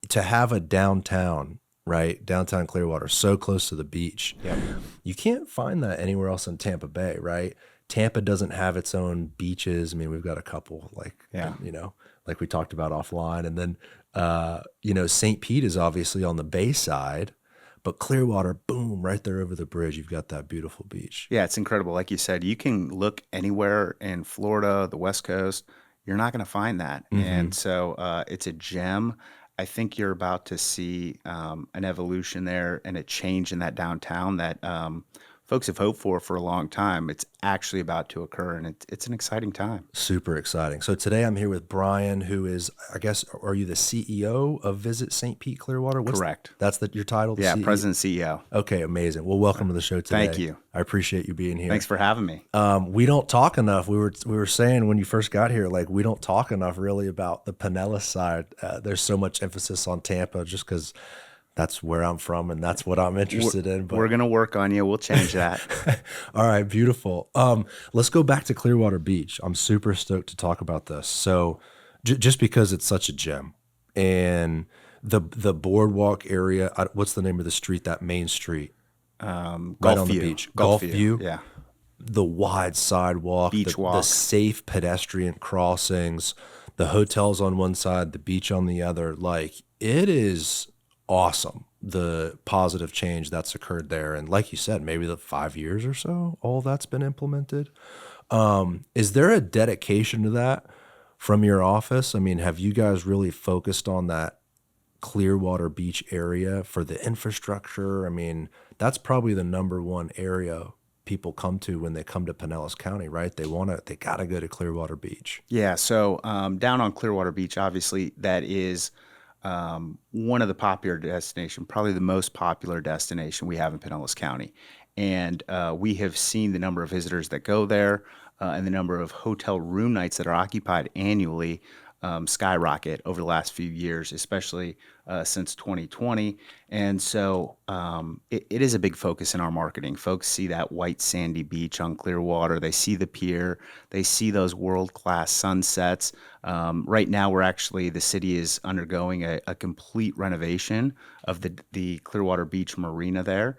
to have a downtown, right? Downtown Clearwater, so close to the beach. Yeah. You can't find that anywhere else in Tampa Bay, right? Tampa doesn't have its own beaches. I mean, we've got a couple, like, Yeah. like we talked about offline. And then, St. Pete is obviously on the bay side, but Clearwater, boom, right there over the bridge, you've got that beautiful beach. Yeah, it's incredible. Like you said, you can look anywhere in Florida, the West Coast, you're not going to find that. And so it's a gem. I think you're about to see an evolution there and a change in that downtown that folks have hoped for a long time. It's actually about to occur, and it's an exciting time. Super exciting. So today I'm here with Brian, who is, I guess, are you the CEO of Visit St. Pete Clearwater? Correct. That's your title? The Yeah, CEO? President CEO. Okay, amazing. Well, welcome to the show today. Thank you. I appreciate you being here. Thanks for having me. We don't talk enough. We were saying when you first got here, like, we don't talk enough really about the Pinellas side. There's so much emphasis on Tampa just because that's where I'm from and that's what I'm interested in. But We're going to work on you. We'll change that. all right, beautiful. Let's go back to Clearwater Beach. I'm super stoked to talk about this. So just because it's such a gem, and the boardwalk area, what's the name of the street, that main street? Right on the beach. Gulf View. Yeah. The wide sidewalk, Beach the walk. safe pedestrian crossings, the hotels on one side, the beach on the other. Like, it is awesome, the positive change that's occurred there. And like you said, maybe the 5 years or so, all that's been implemented. Is there a dedication to that from your office? I mean, have you guys really focused on that Clearwater Beach area for the infrastructure? I mean, that's probably the number one area people come to when they come to Pinellas County, right? They got to go to Clearwater Beach. Yeah. So down on Clearwater Beach, obviously, that is one of the popular destination, probably the most popular destination we have in Pinellas County. And we have seen the number of visitors that go there and the number of hotel room nights that are occupied annually skyrocket over the last few years, especially since 2020. And so it is a big focus in our marketing. Folks see that white sandy beach on Clearwater. They see the pier. They see those world-class sunsets. Right now, the city is undergoing a complete renovation of the Clearwater Beach Marina there,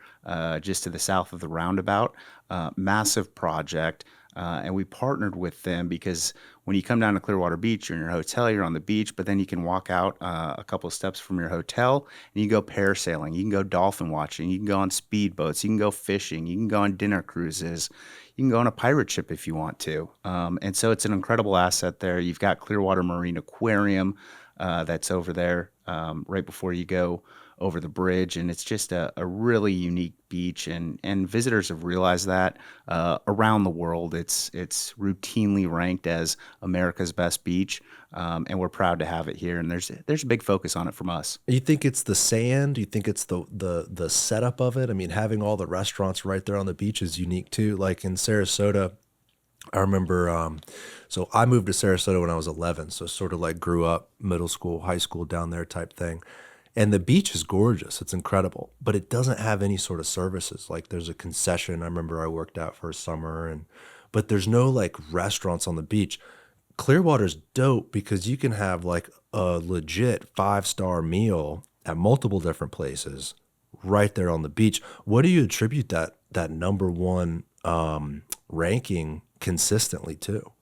just to the south of the roundabout. Massive project. And we partnered with them because when you come down to Clearwater Beach, you're in your hotel, you're on the beach, but then you can walk out a couple of steps from your hotel and you can go parasailing, you can go dolphin watching, you can go on speedboats, you can go fishing, you can go on dinner cruises, you can go on a pirate ship if you want to. And so it's an incredible asset there. You've got Clearwater Marine Aquarium that's over there right before you go over the bridge, and it's just a really unique beach, and visitors have realized that around the world it's routinely ranked as America's best beach, and we're proud to have it here, and there's a big focus on it from us. You think it's the sand? Do you think it's the setup of it? I mean, having all the restaurants right there on the beach is unique too. Like in Sarasota, I remember, so I moved to Sarasota when I was 11, so sort of like grew up middle school, high school down there type thing. And the beach is gorgeous. It's incredible, but it doesn't have any sort of services. Like there's a concession. I remember I worked out for a summer, but there's no like restaurants on the beach. Clearwater's dope because you can have like a legit 5-star meal at multiple different places right there on the beach. What do you attribute that number one ranking consistently to?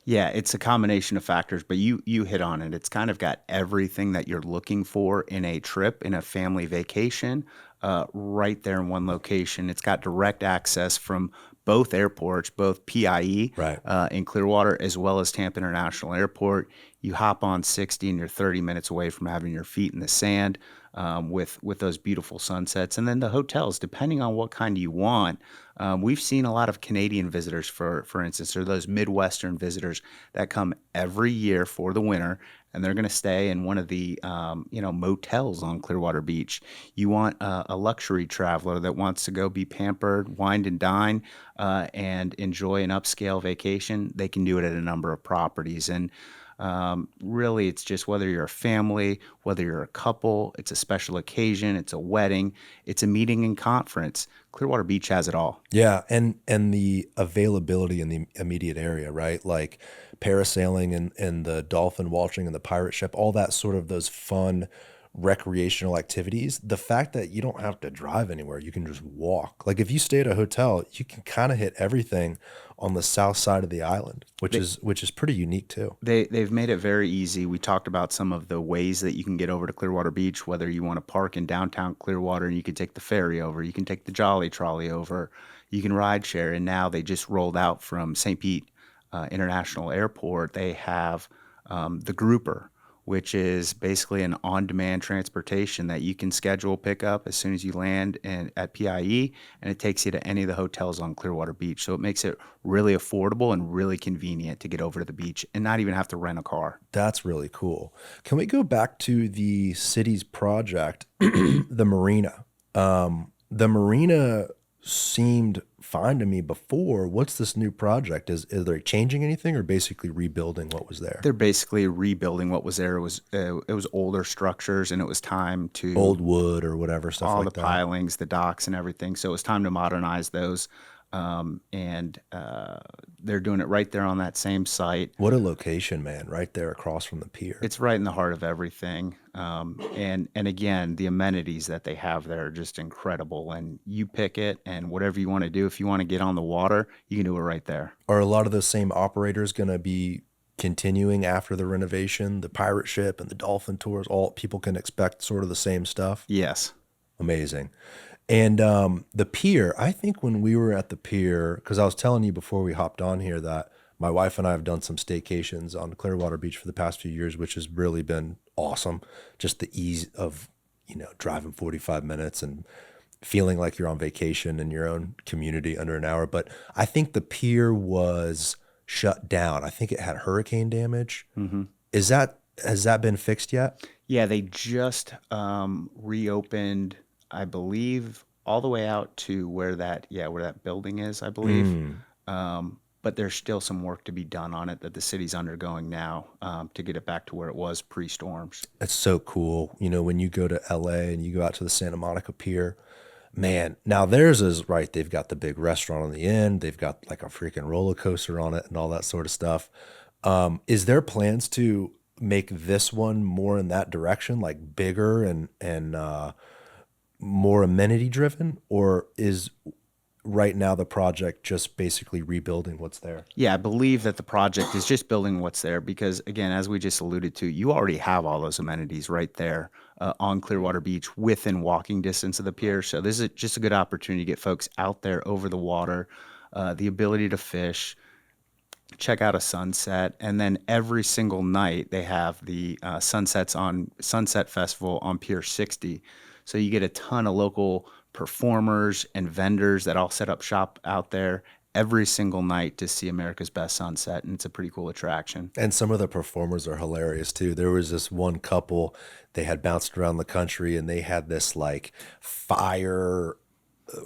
Yeah, it's a combination of factors, but you hit on it. It's kind of got everything that you're looking for in a trip, in a family vacation, right there in one location. It's got direct access from both airports, both PIE Right. In Clearwater as well as Tampa International Airport. You hop on 60 and you're 30 minutes away from having your feet in the sand with those beautiful sunsets. And then the hotels, depending on what kind you want. We've seen a lot of Canadian visitors, for instance, or those Midwestern visitors that come every year for the winter, and they're going to stay in one of the motels on Clearwater Beach. You want a luxury traveler that wants to go be pampered, wine and dine, and enjoy an upscale vacation. They can do it at a number of properties. And really, it's just whether you're a family, whether you're a couple, it's a special occasion, it's a wedding, it's a meeting and conference. Clearwater Beach has it all. Yeah, and the availability in the immediate area, right? Like parasailing and the dolphin watching and the pirate ship, all that sort of those fun recreational activities, the fact that you don't have to drive anywhere, you can just walk. Like if you stay at a hotel, you can kind of hit everything on the south side of the island, They, which is pretty unique too. they've made it very easy. We talked about some of the ways that you can get over to Clearwater Beach, whether you want to park in downtown Clearwater and you can take the ferry over, you can take the Jolly Trolley over, you can ride share. And now they just rolled out from St. Pete International Airport. They have the Grouper, which is basically an on-demand transportation that you can schedule pickup as soon as you land at PIE, and it takes you to any of the hotels on Clearwater Beach. So it makes it really affordable and really convenient to get over to the beach and not even have to rent a car. That's really cool. Can we go back to the city's project, the marina? The marina seemed fine to me before. What's this new project? Is they changing anything or basically rebuilding what was there? They're basically rebuilding what was there. It was older structures, and it was time to Old wood or whatever, stuff all the like that. pilings, the docks, and everything. So it was time to modernize those, and they're doing it right there on that same site. What a location, man, right there across from the pier. It's right in the heart of everything. And again, the amenities that they have there are just incredible. And you pick it, and whatever you want to do, if you want to get on the water, you can do it right there. Are a lot of those same operators going to be continuing after the renovation, the pirate ship and the dolphin tours? All people can expect sort of the same stuff. Yes. Amazing. And the pier, I think when we were at the pier, because I was telling you before we hopped on here that my wife and I have done some staycations on Clearwater Beach for the past few years, which has really been awesome. Just the ease of, driving 45 minutes and feeling like you're on vacation in your own community under an hour. But I think the pier was shut down. I think it had hurricane damage. Has that been fixed yet? Yeah, they just reopened, I believe, all the way out to where that building is, I believe. But there's still some work to be done on it that the city's undergoing now to get it back to where it was pre-storms. It's so cool. When you go to LA and you go out to the Santa Monica Pier, man, now theirs is right. They've got the big restaurant on the end. They've got like a freaking roller coaster on it and all that sort of stuff. Is there plans to make this one more in that direction, like bigger and more amenity driven, or is right now the project just basically rebuilding what's there? Yeah, I believe that the project is just building what's there because, again, as we just alluded to, you already have all those amenities right there on Clearwater Beach within walking distance of the pier. So this is just a good opportunity to get folks out there over the water, the ability to fish, check out a sunset, and then every single night they have the Sunset Festival on Pier 60. So you get a ton of local performers and vendors that all set up shop out there every single night to see America's best sunset, and it's a pretty cool attraction. And some of the performers are hilarious too. There was this one couple, they had bounced around the country and they had this like fire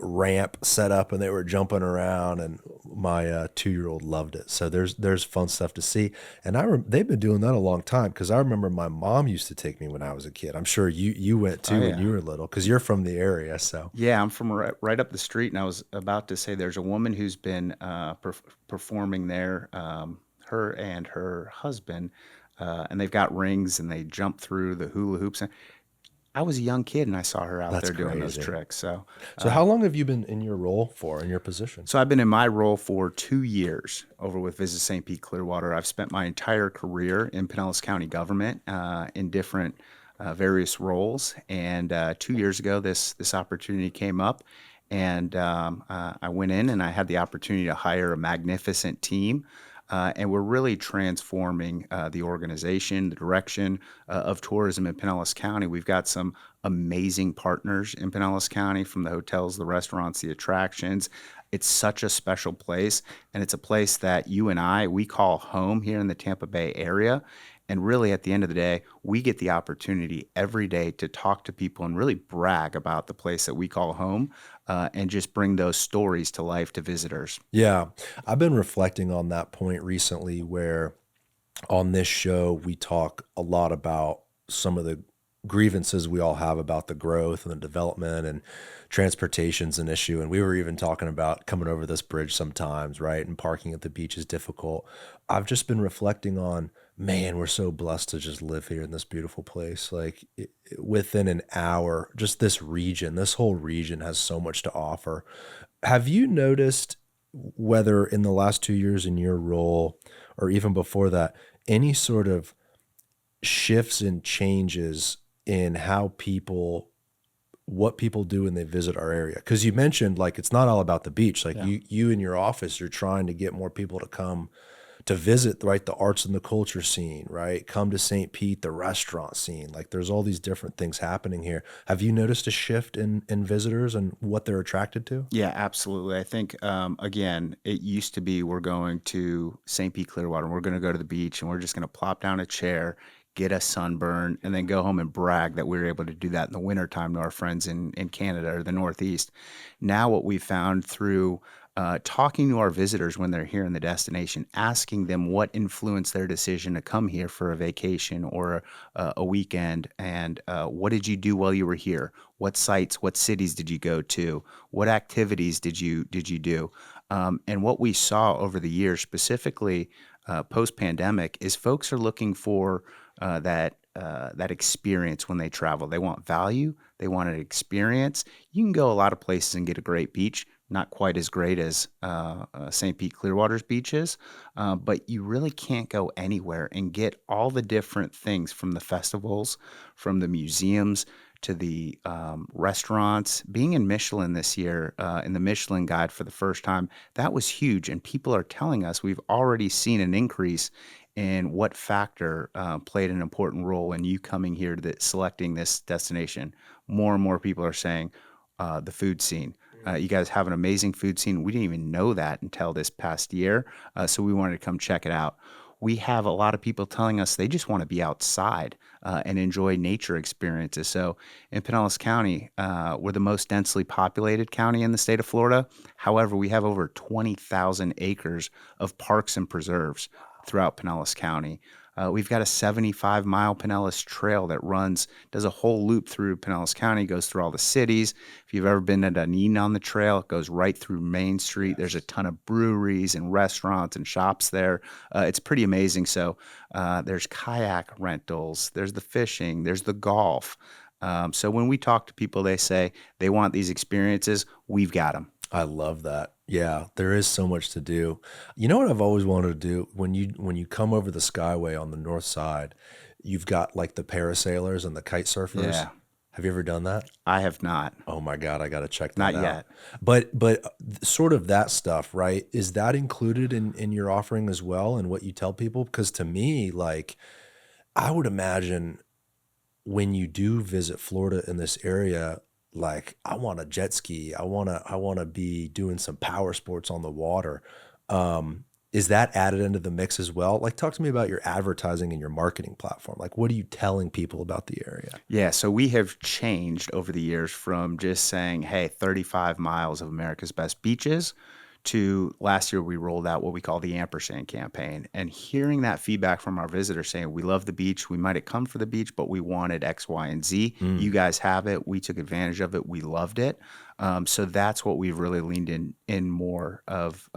ramp set up and they were jumping around, and my 2-year-old loved it. So there's fun stuff to see, and they've been doing that a long time because I remember my mom used to take me when I was a kid. I'm sure you went too when you were little because you're from the area. So Yeah, I'm from right up the street, and I was about to say there's a woman who's been performing there, her and her husband, and they've got rings and they jump through the hula hoops. And I was a young kid and I saw her out That's there doing those crazy. tricks. So how long have you been in your role for, in your position? So I've been in my role for 2 years over with Visit St. Pete Clearwater. I've spent my entire career in Pinellas County government in different various roles. And 2 years ago, this opportunity came up, and I went in and I had the opportunity to hire a magnificent team. And we're really transforming the organization, the direction of tourism in Pinellas County. We've got some amazing partners in Pinellas County, from the hotels, the restaurants, the attractions. It's such a special place, and it's a place that you and we call home here in the Tampa Bay area. And really, at the end of the day, we get the opportunity every day to talk to people and really brag about the place that we call home, and just bring those stories to life to visitors. Yeah, I've been reflecting on that point recently where on this show we talk a lot about some of the grievances we all have about the growth and the development, and transportation's an issue. And we were even talking about coming over this bridge sometimes, right? And parking at the beach is difficult. I've just been reflecting on, man, we're so blessed to just live here in this beautiful place. Like within an hour, just this whole region has so much to offer. Have you noticed whether in the last 2 years in your role or even before that, any sort of shifts and changes in how people what people do when they visit our area? Because you mentioned like it's not all about the beach. Like Yeah. you in your office, you're trying to get more people to come to visit, right, the arts and the culture scene, right? Come to St. Pete, the restaurant scene. Like there's all these different things happening here. Have you noticed a shift in visitors and what they're attracted to? Yeah, absolutely. I think, again, it used to be we're going to St. Pete, Clearwater, and we're going to go to the beach and we're just going to plop down a chair, get a sunburn, and then go home and brag that we were able to do that in the wintertime to our friends in Canada or the Northeast. Now, what we found through talking to our visitors when they're here in the destination, asking them what influenced their decision to come here for a vacation or a weekend, and what did you do while you were here? What sites, what cities did you go to? What activities did you do? And what we saw over the years, specifically post pandemic, is folks are looking for that experience when they travel. They want value. They want an experience. You can go a lot of places and get a great beach. Not quite as great as St. Pete Clearwater's beaches, but you really can't go anywhere and get all the different things from the festivals, from the museums to the restaurants. Being in Michelin this year, in the Michelin Guide for the first time, that was huge. And people are telling us we've already seen an increase in what factor played an important role in you coming here to selecting this destination. More and more people are saying the food scene. You guys have an amazing food scene. We didn't even know that until this past year. So we wanted to come check it out. We have a lot of people telling us they just want to be outside and enjoy nature experiences. So in Pinellas County, we're the most densely populated county in the state of Florida. However, we have over 20,000 acres of parks and preserves throughout Pinellas County. We've got a 75-mile Pinellas Trail that does a whole loop through Pinellas County, goes through all the cities. If you've ever been to Dunedin on the trail, it goes right through Main Street. There's a ton of breweries and restaurants and shops there. It's pretty amazing. So there's kayak rentals, there's the fishing, there's the golf. So when we talk to people, they say they want these experiences. We've got them. I love that. Yeah, there is so much to do. You know what I've always wanted to do when you come over the Skyway on the north side, you've got like the parasailers and the kite surfers. Yeah, Have you ever done that? I have not. Oh my God, I got to check that Not out. yet. But sort of that stuff, right? Is that included in your offering as well and what you tell people? Because to me, like I would imagine when you do visit Florida in this area, like I want a jet ski. I want to be doing some power sports on the water. Is that added into the mix as well? Like talk to me about your advertising and your marketing platform. Like what are you telling people about the area? Yeah, so we have changed over the years from just saying, hey, 35 miles of America's best beaches to last year we rolled out what we call the ampersand campaign. And hearing that feedback from our visitors saying, we love the beach, we might have come for the beach, but we wanted X, Y, and Z. Mm. You guys have it. We took advantage of it. We loved it. So that's what we've really leaned in more of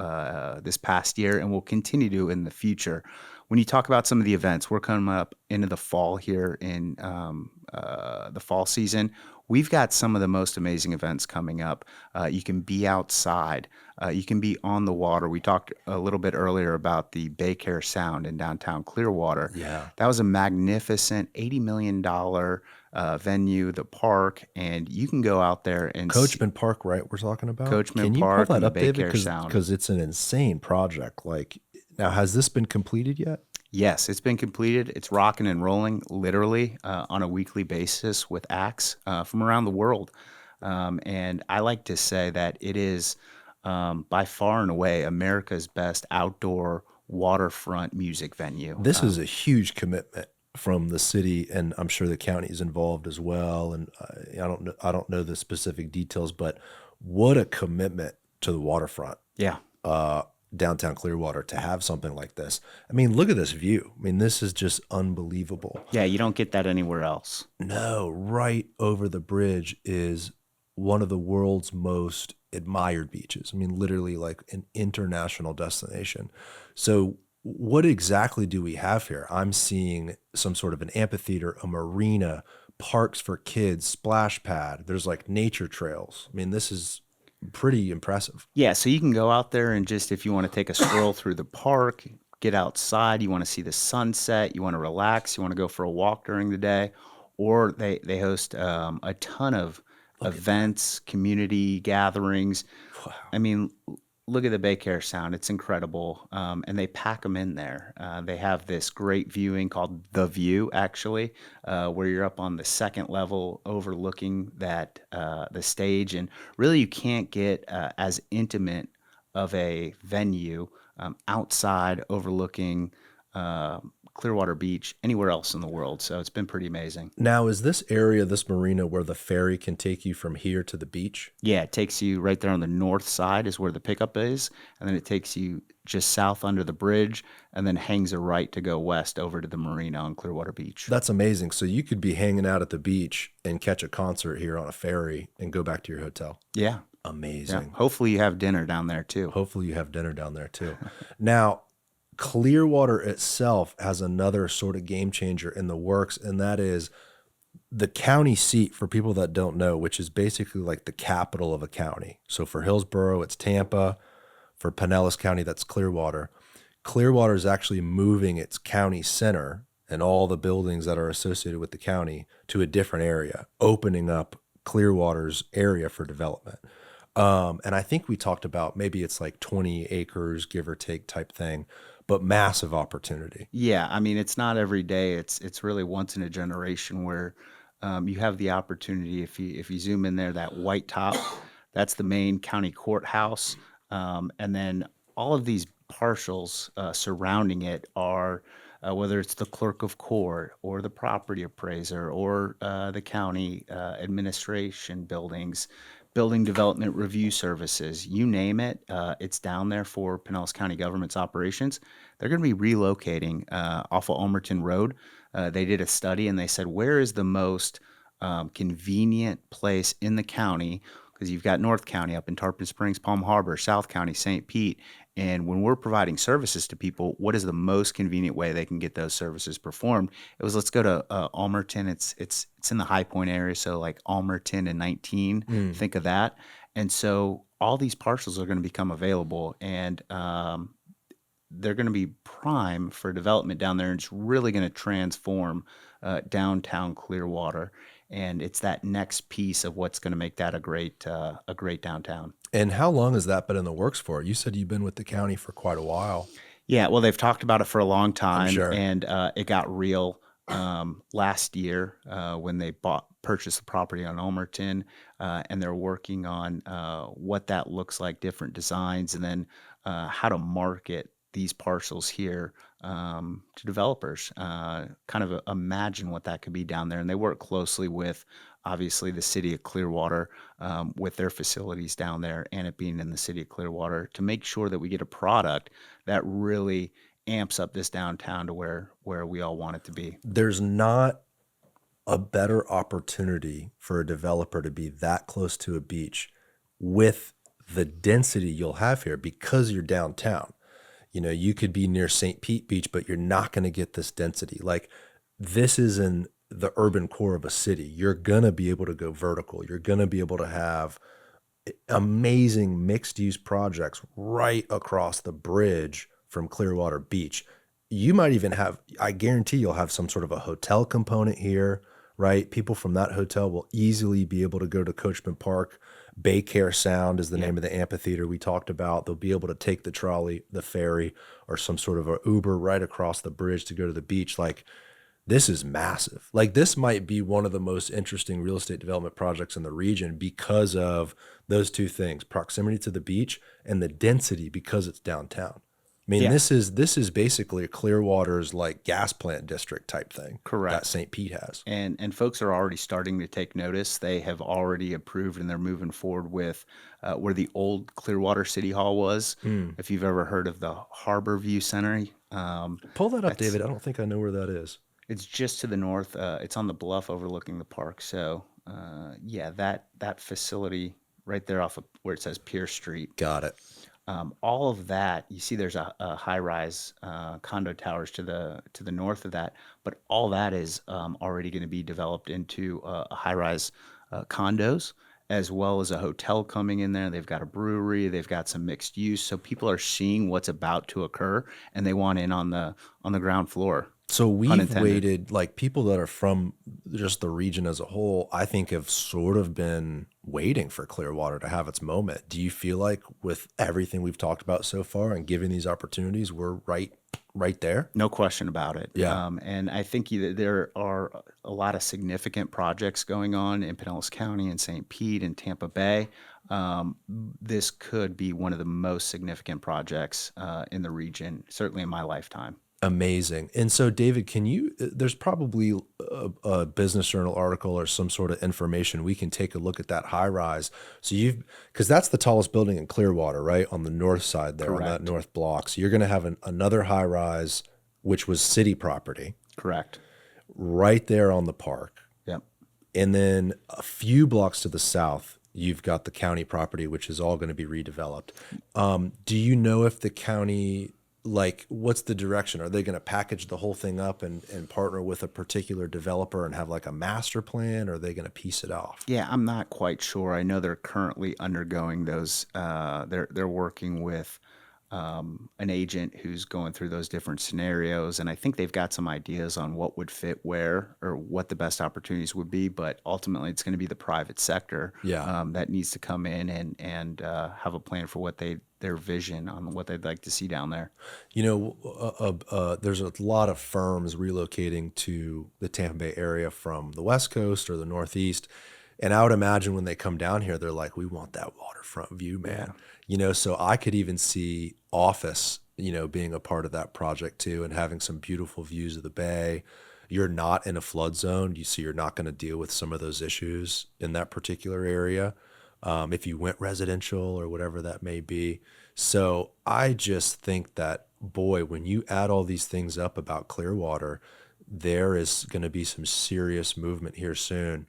this past year, and we'll continue to in the future. When you talk about some of the events, we're coming up into the fall here in the fall season. We've got some of the most amazing events coming up. You can be outside. You can be on the water. We talked a little bit earlier about the BayCare Sound in downtown Clearwater. Yeah. That was a magnificent $80 million venue, the park, and you can go out there and see Coachman Park, right? We're talking about. Coachman Can you pull Park that and the up, David? BayCare Sound. Because it's an insane project. Like now, has this been completed yet? Yes, it's been completed. It's rocking and rolling literally on a weekly basis with acts from around the world. And I like to say that it is by far and away America's best outdoor waterfront music venue. This is a huge commitment from the city, and I'm sure the county is involved as well. And I don't know the specific details, but what a commitment to the waterfront, Yeah. downtown Clearwater, to have something like this. I mean, look at this view. I mean, this is just unbelievable. Yeah, you don't get that anywhere else. No, right over the bridge is one of the world's most admired beaches. I mean, literally like an international destination. So what exactly do we have here? I'm seeing some sort of an amphitheater, a marina, parks for kids, splash pad. There's like nature trails. I mean, this is pretty impressive. Yeah, so you can go out there and just if you want to take a stroll through the park, get outside, you want to see the sunset, you want to relax, you want to go for a walk during the day, or they host a ton of Look at that. events, community gatherings. Wow. I mean, look at the BayCare Sound. It's incredible. And they pack them in there. They have this great viewing called The View, actually, where you're up on the second level overlooking the stage. And really, you can't get as intimate of a venue outside overlooking uh, Clearwater Beach anywhere else in the world. So it's been pretty amazing. Now, is this area, this marina, where the ferry can take you from here to the beach? Yeah, it takes you right there on the north side is where the pickup is, and then it takes you just south under the bridge, and then hangs a right to go west over to the marina on Clearwater Beach. That's amazing. So you could be hanging out at the beach and catch a concert here on a ferry and go back to your hotel. Yeah, yeah. Amazing. Hopefully you have dinner down there too. Hopefully you have dinner down there too. Now, Clearwater itself has another sort of game changer in the works, and that is the county seat for people that don't know, which is basically like the capital of a county. So for Hillsborough, it's Tampa. For Pinellas County, that's Clearwater. Clearwater is actually moving its county center and all the buildings that are associated with the county to a different area, opening up Clearwater's area for development. And I think we talked about maybe it's like 20 acres, give or take type thing, but massive opportunity. Yeah, I mean it's not every day. It's really once in a generation where you have the opportunity. If you zoom in there, that white top, that's the main county courthouse, and then all of these partials surrounding it are whether it's the clerk of court or the property appraiser or the county administration buildings, building development review services, you name it, it's down there for Pinellas County government's operations. They're going to be relocating off of Almerton Road. They did a study and they said, where is the most convenient place in the county? Because you've got North County up in Tarpon Springs, Palm Harbor, South County, St. Pete. And when we're providing services to people, what is the most convenient way they can get those services performed? It was let's go to Almerton. It's in the High Point area, so like Almerton and 19. Mm. Think of that. And so all these parcels are going to become available, and they're going to be prime for development down there, and it's really going to transform downtown Clearwater. And it's that next piece of what's going to make that a great downtown. And how long has that been in the works for? You said you've been with the county for quite a while. Yeah, well, they've talked about it for a long I'm time, sure. and it got real last year when they purchased the property on Almerton, and they're working on what that looks like, different designs, and then how to market these parcels here to developers. Kind of imagine what that could be down there, and they work closely with obviously the city of Clearwater with their facilities down there, and it being in the city of Clearwater to make sure that we get a product that really amps up this downtown to where we all want it to be. There's not a better opportunity for a developer to be that close to a beach with the density you'll have here because you're downtown. You know, you could be near St. Pete Beach, but you're not going to get this density. Like, this is in the urban core of a city. You're going to be able to go vertical. You're going to be able to have amazing mixed use projects right across the bridge from Clearwater Beach. You might even have, I guarantee you'll have some sort of a hotel component here, right? People from that hotel will easily be able to go to Coachman Park. BayCare Sound is the Yeah. name of the amphitheater we talked about. They'll be able to take the trolley, the ferry, or some sort of a Uber right across the bridge to go to the beach. Like, this is massive. Like, this might be one of the most interesting real estate development projects in the region because of those two things, proximity to the beach and the density because it's downtown. I mean, Yeah, this is basically a Clearwater's like gas plant district type thing that correct. St. Pete has. And folks are already starting to take notice. They have already approved and they're moving forward with where the old Clearwater City Hall was. Mm. If you've ever heard of the Harbor View Center, Pull that up, that's David. I don't think I know where that is. it's just to the north. It's on the bluff overlooking the park. So yeah, that facility right there off of where it says Pierce Street. Got it. All of that, you see, there's a high-rise condo towers to the north of that, but all that is already going to be developed into a high-rise condos, as well as a hotel coming in there. They've got a brewery, they've got some mixed use, so people are seeing what's about to occur, and they want in on the ground floor. So Pun we've intended. waited, like people that are from just the region as a whole, I think have sort of been waiting for Clearwater to have its moment. Do you feel like with everything we've talked about so far and giving these opportunities, we're right there? No question about it. Yeah. And I think there are a lot of significant projects going on in Pinellas County and St. Pete and Tampa Bay. This could be one of the most significant projects in the region, certainly in my lifetime. Amazing. And so, David, can you, there's probably a Business Journal article or some sort of information we can take a look at that high rise. So because that's the tallest building in Clearwater, right? On the north side there, on that Correct. north block. So you're going to have another high rise, which was city property, Correct. right there on the park. Yep. And then a few blocks to the south, you've got the county property, which is all going to be redeveloped. Do you know if the county, like, what's the direction? Are they going to package the whole thing up and partner with a particular developer and have like a master plan, or are they going to piece it off? Yeah, I'm not quite sure. I know they're currently undergoing those. They're working with an agent who's going through those different scenarios, and I think they've got some ideas on what would fit where or what the best opportunities would be. But ultimately, it's going to be the private sector Yeah. that needs to come in and have a plan for what their vision on what they'd like to see down there. You know, there's a lot of firms relocating to the Tampa Bay area from the West Coast or the Northeast. And I would imagine when they come down here, they're like, we want that waterfront view, man. Yeah. So I could even see Office, being a part of that project too and having some beautiful views of the bay. You're not in a flood zone. You're not going to deal with some of those issues in that particular area, if you went residential or whatever that may be. So I just think that, boy, when you add all these things up about Clearwater, there is going to be some serious movement here soon.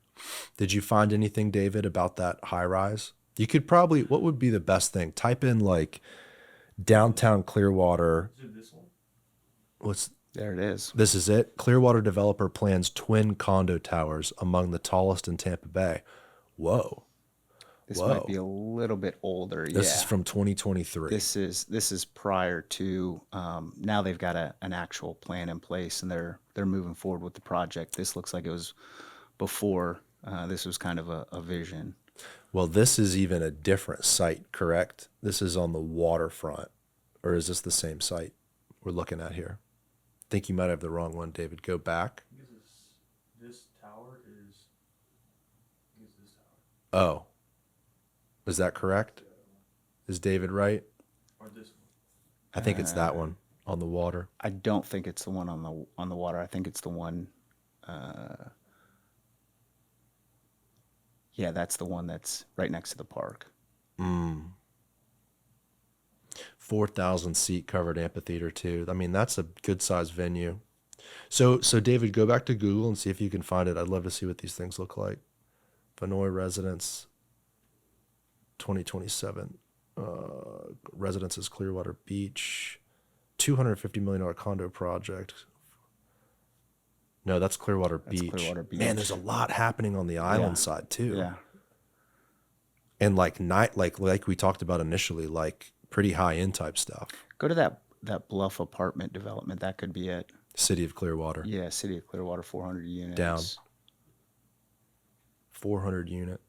Did you find anything, David, about that high rise? You could probably, what would be the best thing? Type in like downtown Clearwater. What's There it is. This is it. Clearwater developer plans twin condo towers among the tallest in Tampa Bay. Whoa. This might be Whoa. a little bit older. This is Yeah. from 2023. This is prior to now they've got an actual plan in place and they're moving forward with the project. This looks like it was before this was kind of a vision. Well, this is even a different site, correct? This is on the waterfront. Or is this the same site we're looking at here? I think you might have the wrong one, David. Go back. This tower is this tower. Oh, is that correct? Is David right? Or this one. I think it's that one on the water. I don't think it's the one on the water. I think it's the one. Yeah, that's the one that's right next to the park. 4,000 seat covered amphitheater too. I mean, that's a good sized venue. So David, go back to Google and see if you can find it. I'd love to see what these things look like. Vinoy Residence 2027. Residences Clearwater Beach. $250 million condo project. No, that's Clearwater That's Beach. Clearwater Beach. Man, there's a lot happening on the island side too. Yeah. And like we talked about initially, like pretty high end type stuff. Go to that Bluff apartment development. That could be it. City of Clearwater. Yeah, City of Clearwater, 400 units. Down. 400 unit.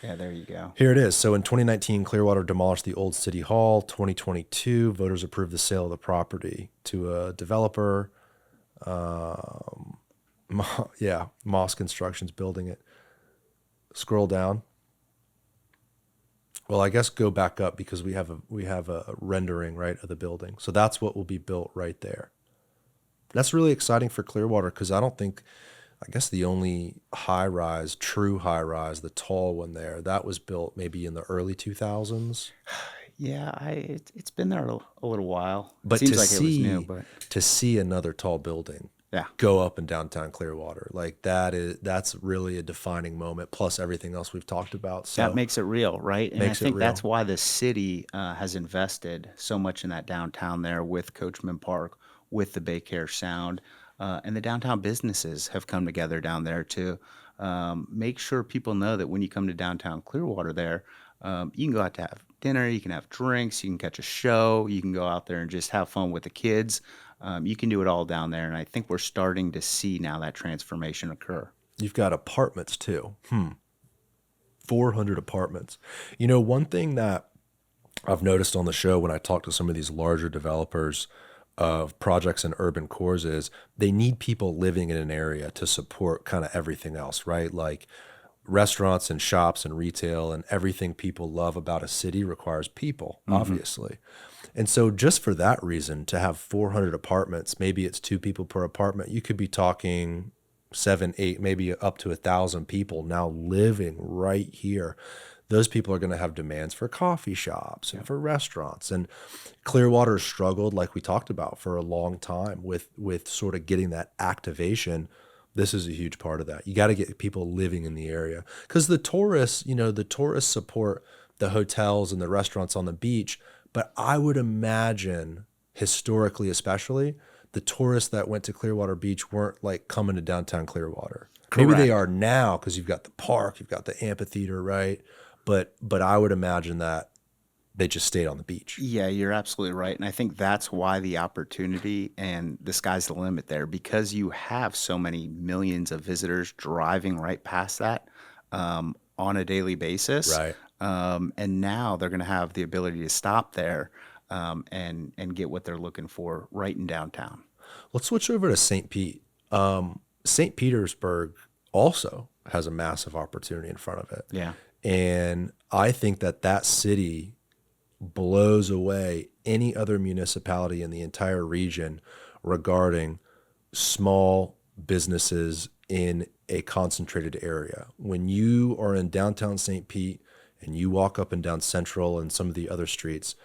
Yeah, there you go. Here it is. So in 2019, Clearwater demolished the old city hall. 2022, voters approved the sale of the property to a developer. Moss Construction's building it. Scroll down. Well, I guess go back up because we have a rendering, right, of the building. So that's what will be built right there. That's really exciting for Clearwater because I guess the only true high rise, the tall one there, that was built maybe in the early 2000s. Yeah, it's been there a little while. But Seems to like see it was new, but to see another tall building Yeah. go up in downtown Clearwater. Like that's really a defining moment. Plus everything else we've talked about. That So makes it real, right? And I makes it think that's real. why the city has invested so much in that downtown there with Coachman Park, with the BayCare Sound, and the downtown businesses have come together down there to make sure people know that when you come to downtown Clearwater there, you can go out to have dinner, you can have drinks, you can catch a show, you can go out there and just have fun with the kids. You can do it all down there. And I think we're starting to see now that transformation occur. You've got apartments too. 400 apartments. One thing that I've noticed on the show when I talk to some of these larger developers of projects in urban cores is they need people living in an area to support kind of everything else, right? Like restaurants and shops and retail and everything people love about a city requires people, Hmm. obviously. And so just for that reason, to have 400 apartments, maybe it's two people per apartment, you could be talking seven, eight, maybe up to 1,000 people now living right here. Those people are going to have demands for coffee shops and for restaurants. And Clearwater struggled, like we talked about, for a long time with sort of getting that activation. This is a huge part of that. You got to get people living in the area because the tourists support the hotels and the restaurants on the beach. But I would imagine, historically especially, the tourists that went to Clearwater Beach weren't like coming to downtown Clearwater. Maybe they Correct. are now because you've got the park, you've got the amphitheater, right? But I would imagine that they just stayed on the beach. Yeah, you're absolutely right. And I think that's why the opportunity and the sky's the limit there because you have so many millions of visitors driving right past that on a daily basis. Right. And now they're going to have the ability to stop there and get what they're looking for right in downtown. Let's switch over to St. Pete. St. Petersburg also has a massive opportunity in front of it. Yeah. And I think that city blows away any other municipality in the entire region regarding small businesses in a concentrated area. When you are in downtown St. Pete and you walk up and down Central and some of the other streets,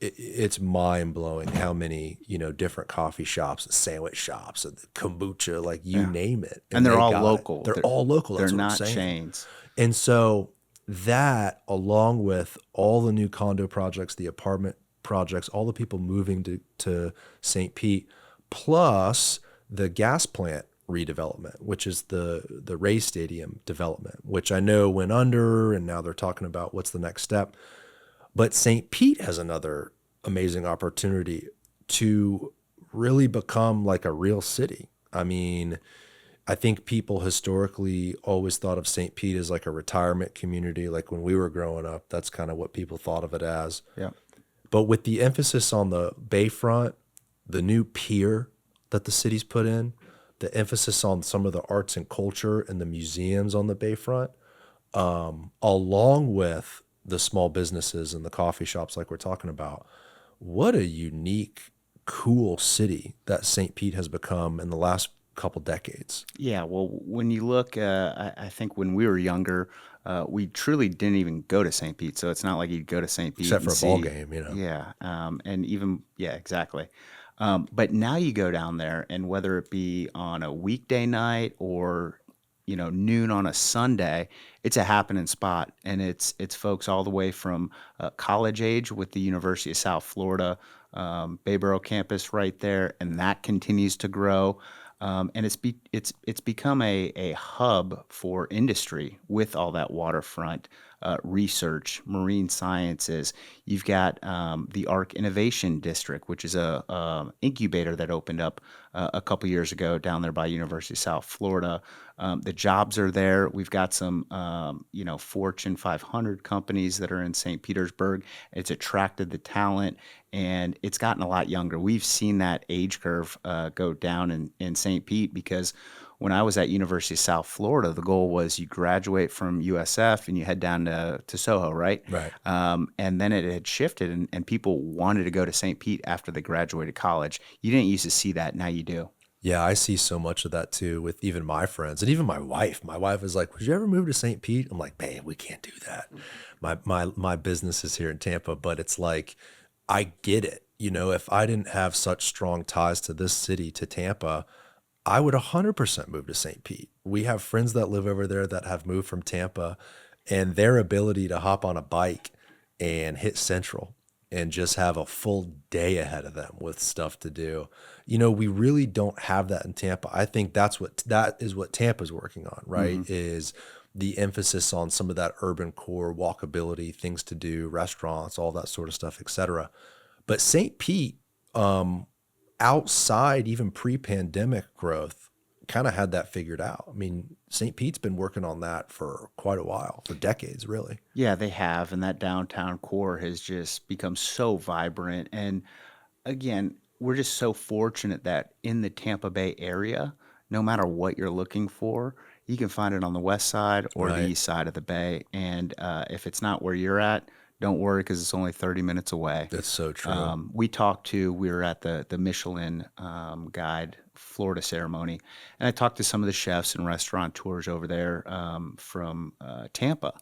it's mind blowing how many different coffee shops, and sandwich shops, and kombucha, like you Yeah. name it, And and they're they all got it. local. They're all local. They're That's what I'm not saying. chains. And so that, along with all the new condo projects, the apartment projects, all the people moving to St. Pete, plus the gas plant redevelopment, which is the Ray Stadium development, which I know went under, and now they're talking about what's the next step. But St. Pete has another amazing opportunity to really become like a real city. I mean, I think people historically always thought of St. Pete as like a retirement community. Like when we were growing up, that's kind of what people thought of it as. Yeah. But with the emphasis on the bayfront, the new pier that the city's put in, the emphasis on some of the arts and culture and the museums on the bayfront, along with the small businesses and the coffee shops like we're talking about, what a unique, cool city that St. Pete has become in the last couple decades. Yeah, well, when you look, I think when we were younger, we truly didn't even go to St. Pete. So it's not like you'd go to St. Pete Except and for a ball see, game. yeah, and even, yeah, exactly. But now you go down there, and whether it be on a weekday night or noon on a Sunday, it's a happening spot, and it's folks all the way from college age with the University of South Florida, Bayboro campus right there, and that continues to grow. And it's become a hub for industry with all that waterfront research, marine sciences. You've got the Arc Innovation District, which is a incubator that opened up a couple years ago down there by University of South Florida. The jobs are there. We've got some Fortune 500 companies that are in St. Petersburg. It's attracted the talent, and it's gotten a lot younger. We've seen that age curve go down in St. Pete because when I was at University of South Florida, the goal was you graduate from USF and you head down to Soho, right? Right. And then it had shifted, and people wanted to go to St. Pete after they graduated college. You didn't used to see that. Now you do. Yeah, I see so much of that too with even my friends and even my wife. My wife is like, "Would you ever move to St. Pete?" I'm like, "Babe, we can't do that. My business is here in Tampa." But it's like, I get it. If I didn't have such strong ties to this city, to Tampa, I would 100% move to St. Pete. We have friends that live over there that have moved from Tampa, and their ability to hop on a bike and hit Central and just have a full day ahead of them with stuff to do. We really don't have that in Tampa. I think that is what Tampa's working on, right? Mm-hmm. Is the emphasis on some of that urban core, walkability, things to do, restaurants, all that sort of stuff, et cetera. But St. Pete, outside even pre-pandemic growth, kind of had that figured out. I mean, St. Pete's been working on that for quite a while, for decades, really. Yeah, they have, and that downtown core has just become so vibrant. And again, we're just so fortunate that in the Tampa Bay area, no matter what you're looking for, you can find it on the west side or the Right. east side of the bay. And if it's not where you're at, don't worry because it's only 30 minutes away. That's so true. We were at the Michelin Guide Florida ceremony, and I talked to some of the chefs and restaurateurs over there from Tampa,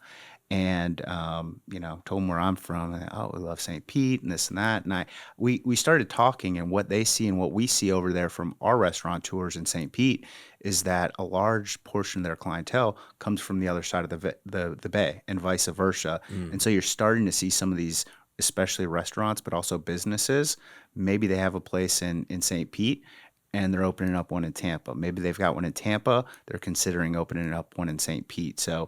and told them where I'm from. And, oh, we love St. Pete and this and that. And we started talking, and what they see and what we see over there from our restaurateurs in St. Pete is that a large portion of their clientele comes from the other side of the bay, and vice versa. And so you're starting to see some of these, especially restaurants, but also businesses. Maybe they have a place in St. Pete, and they're opening up one in Tampa. Maybe they've got one in Tampa. They're considering opening up one in St. Pete. So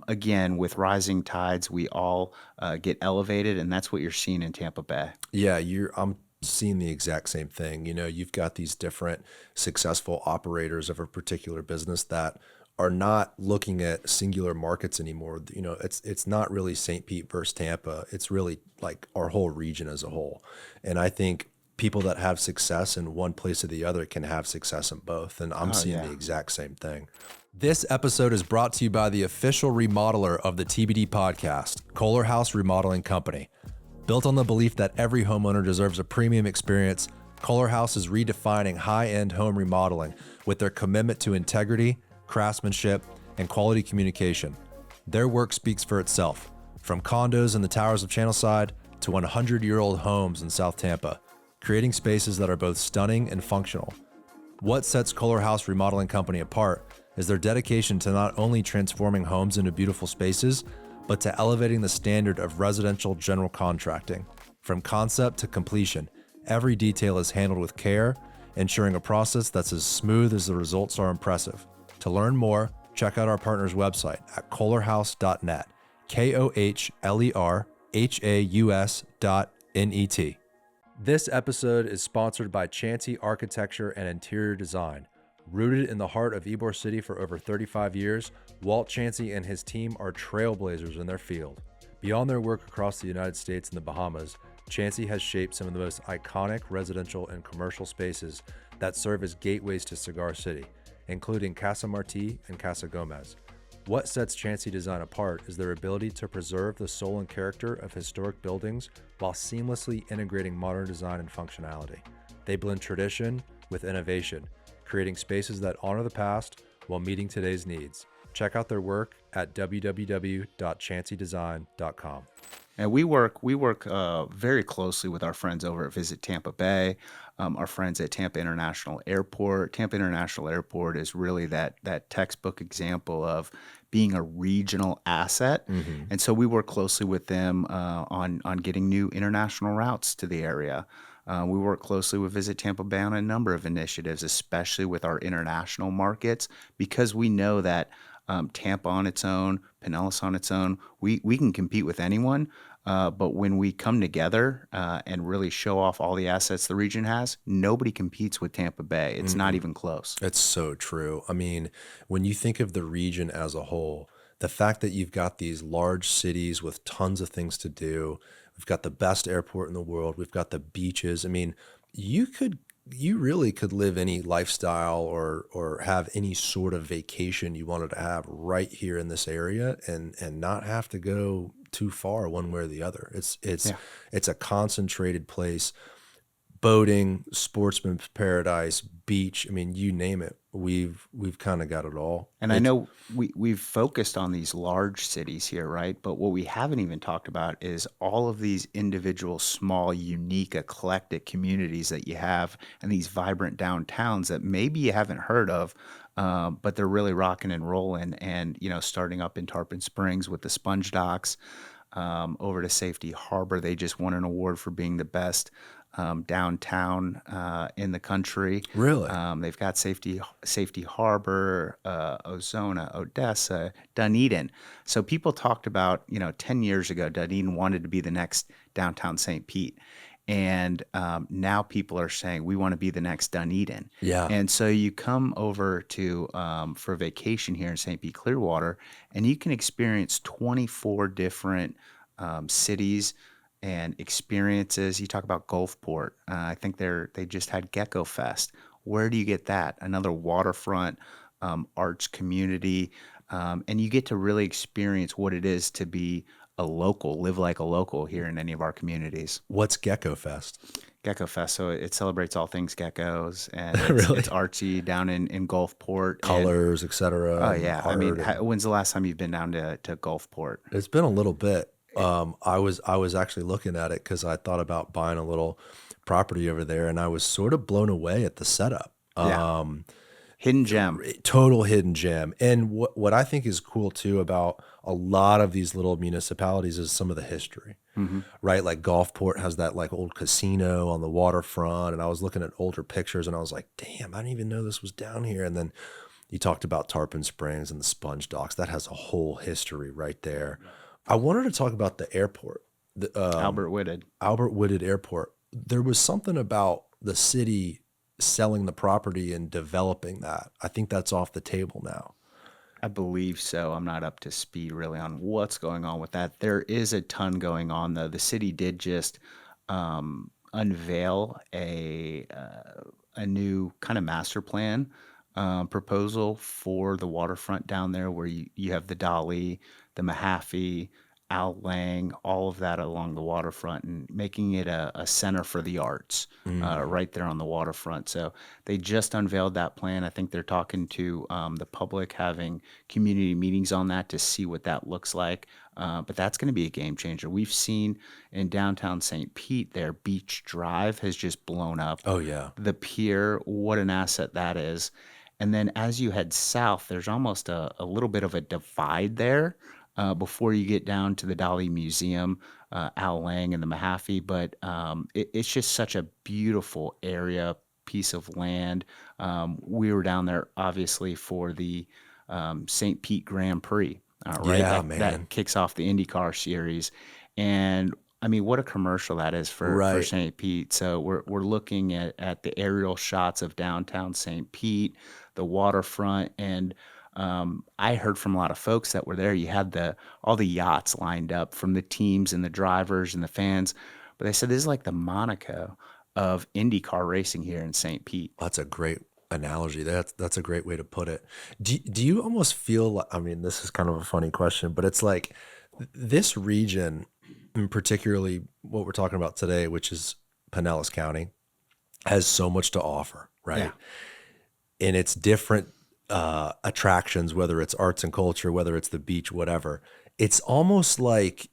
again, with rising tides, we all get elevated, and that's what you're seeing in Tampa Bay. Yeah, I'm seeing the exact same thing. You've got these different successful operators of a particular business that are not looking at singular markets anymore. It's not really St. Pete versus Tampa. It's really like our whole region as a whole. And I think people that have success in one place or the other can have success in both. And I'm Oh, seeing yeah. the exact same thing. This episode is brought to you by the official remodeler of the TBD podcast, Kohler House Remodeling Company. Built on the belief that every homeowner deserves a premium experience, Kohler House is redefining high-end home remodeling with their commitment to integrity, craftsmanship, and quality communication. Their work speaks for itself, from condos in the towers of Channelside to 100-year-old homes in South Tampa, creating spaces that are both stunning and functional. What sets Kohler House Remodeling Company apart is their dedication to not only transforming homes into beautiful spaces, but to elevating the standard of residential general contracting. From concept to completion, every detail is handled with care, ensuring a process that's as smooth as the results are impressive. To learn more, check out our partner's website at kohlerhouse.net, KOHLERHAUS.net. This episode is sponsored by Chansey Architecture and Interior Design. Rooted in the heart of Ybor City for over 35 years, Walt Chansey and his team are trailblazers in their field. Beyond their work across the United States and the Bahamas, Chansey has shaped some of the most iconic residential and commercial spaces that serve as gateways to Cigar City, including Casa Marti and Casa Gomez. What sets Chansey Design apart is their ability to preserve the soul and character of historic buildings while seamlessly integrating modern design and functionality. They blend tradition with innovation, creating spaces that honor the past while meeting today's needs. Check out their work at www.chanseydesign.com. And we work very closely with our friends over at Visit Tampa Bay, our friends at Tampa International Airport. Tampa International Airport is really that textbook example of being a regional asset. Mm-hmm. And so we work closely with them on getting new international routes to the area. We work closely with Visit Tampa Bay on a number of initiatives, especially with our international markets, because we know that Tampa on its own, Pinellas on its own, we can compete with anyone. But when we come together and really show off all the assets the region has, nobody competes with Tampa Bay. It's not even close. It's so true. I mean, when you think of the region as a whole, the fact that you've got these large cities with tons of things to do, we've got the best airport in the world, we've got the beaches. I mean, you really could live any lifestyle or have any sort of vacation you wanted to have right here in this area and not have to go too far one way or the other. It's Yeah. a concentrated place. boating, sportsman's paradise, beach. I mean, you name it. We've kind of got it all. And I know we've focused on these large cities here, right? But what we haven't even talked about is all of these individual, small, unique, eclectic communities that you have, and these vibrant downtowns that maybe you haven't heard of, but they're really rocking and rolling. And starting up in Tarpon Springs with the Sponge Docks, over to Safety Harbor. They just won an award for being the best downtown in the country. Really? They've got Safety Harbor, Ozona, Odessa, Dunedin. So people talked about 10 years ago, Dunedin wanted to be the next downtown St. Pete. And now people are saying we want to be the next Dunedin. Yeah. And so you come over to for vacation here in St. Pete Clearwater, and you can experience 24 different cities and experiences. You talk about Gulfport. I think they just had Gecko Fest. Where do you get that? Another waterfront arts community, and you get to really experience what it is to be a local, live like a local here in any of our communities. What's Gecko Fest? Gecko Fest, so it celebrates all things geckos, and Really? it's artsy down in Gulfport. Colors, etc. Oh yeah, I mean, art and- when's the last time you've been down to Gulfport? It's been a little bit. I was actually looking at it because I thought about buying a little property over there, and I was sort of blown away at the setup. Yeah. Hidden gem. Total hidden gem. And what I think is cool too about a lot of these little municipalities is some of the history, right? Like Gulfport has that like old casino on the waterfront, and I was looking at older pictures, and I was like, damn, I didn't even know this was down here. And then you talked about Tarpon Springs and the Sponge Docks. That has a whole history right there. I wanted to talk about the airport, the Albert Whitted. Albert Whitted Airport. There was something about the city selling the property and developing that. I think that's off the table now. I believe so. I'm not up to speed really on what's going on with that. There is a ton going on though. The city did just unveil a new kind of master plan proposal for the waterfront down there, where you have the Dolly, the Mahaffey, Al Lang, all of that along the waterfront, and making it a center for the arts right there on the waterfront. So they just unveiled that plan. I think they're talking to the public, having community meetings on that to see what that looks like. But that's going to be a game changer. We've seen in downtown St. Pete, their Beach Drive has just blown up. Oh yeah. The pier, what an asset that is. And then as you head south, there's almost a little bit of a divide there before you get down to the Dolly Museum, Al Lang and the Mahaffey. But it's just such a beautiful area, piece of land. We were down there, obviously, for the St. Pete Grand Prix, right? Yeah, that, man. that kicks off the IndyCar series. And I mean, what a commercial that is for Right. St. Pete. So we're looking at the aerial shots of downtown St. Pete, the waterfront, and I heard from a lot of folks that were there. You had all the yachts lined up from the teams and the drivers and the fans, but they said this is like the Monaco of IndyCar racing here in St. Pete. That's a great analogy. That's a great way to put it. Do you almost feel like, I mean, this is kind of a funny question, but it's like this region, and particularly what we're talking about today, which is Pinellas County, has so much to offer, right? Yeah. And it's different attractions, whether it's arts and culture, whether it's the beach, whatever. It's almost like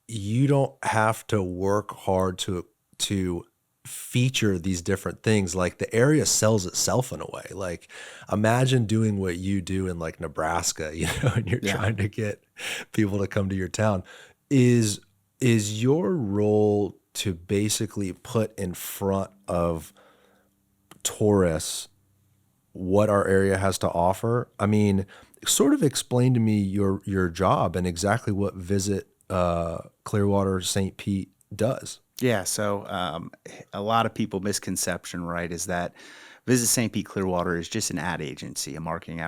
you don't have to work hard to feature these different things. Like the area sells itself in a way. Like imagine doing what you do in like Nebraska, and you're Yeah. trying to get people to come to your town. Is your role to basically put in front of tourists what our area has to offer? I mean, sort of explain to me your job and exactly what Visit Clearwater St. Pete does. Yeah, so a lot of people misconception, right, is that Visit St. Pete Clearwater is just an ad agency, a marketing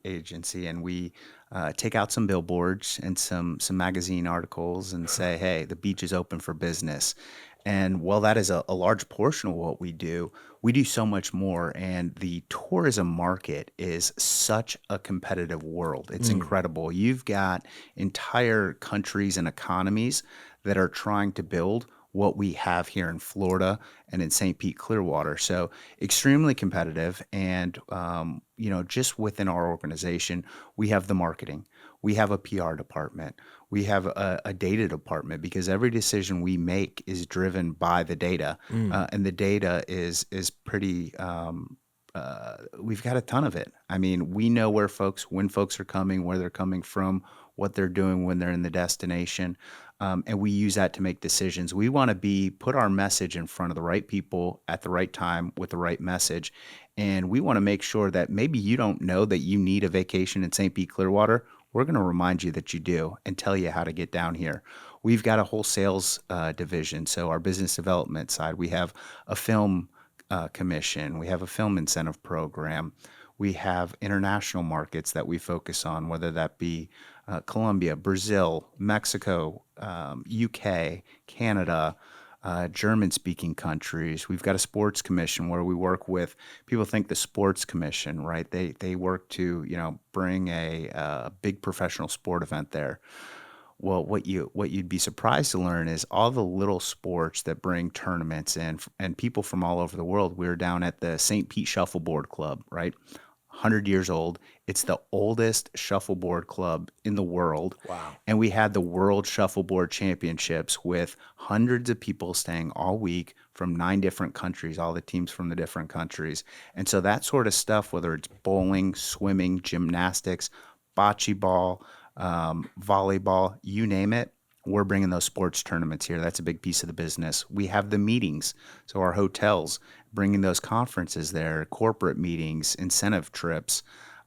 agency, and we take out some billboards and some magazine articles and say, hey, the beach is open for business. And while that is a large portion of what we do so much more. And the tourism market is such a competitive world. It's incredible. You've got entire countries and economies that are trying to build what we have here in Florida and in St. Pete, Clearwater. So extremely competitive. And, just within our organization, we have the marketing, we have a PR department, we have a data department, because every decision we make is driven by the data. And the data is pretty, we've got a ton of it. I mean, we know when folks are coming, where they're coming from, what they're doing when they're in the destination. And we use that to make decisions. We want to put our message in front of the right people at the right time with the right message. And we want to make sure that maybe you don't know that you need a vacation in St. Pete Clearwater. We're going to remind you that you do and tell you how to get down here. We've got a whole sales division. So our business development side, we have a film commission, we have a film incentive program, we have international markets that we focus on, whether that be Colombia, Brazil, Mexico, UK, Canada, German-speaking countries. We've got a sports commission where we work with people. Think the sports commission, right? They work to bring a big professional sport event there. Well, what you'd be surprised to learn is all the little sports that bring tournaments in, and people from all over the world. We're down at the St. Pete Shuffleboard Club, right? 100 years old. It's the oldest shuffleboard club in the world. Wow. And we had the World Shuffleboard Championships with hundreds of people staying all week from 9 different countries, all the teams from the different countries. And so that sort of stuff, whether it's bowling, swimming, gymnastics, bocce ball, volleyball, you name it, we're bringing those sports tournaments here. That's a big piece of the business. We have the meetings. So our hotels, bringing those conferences there, corporate meetings, incentive trips.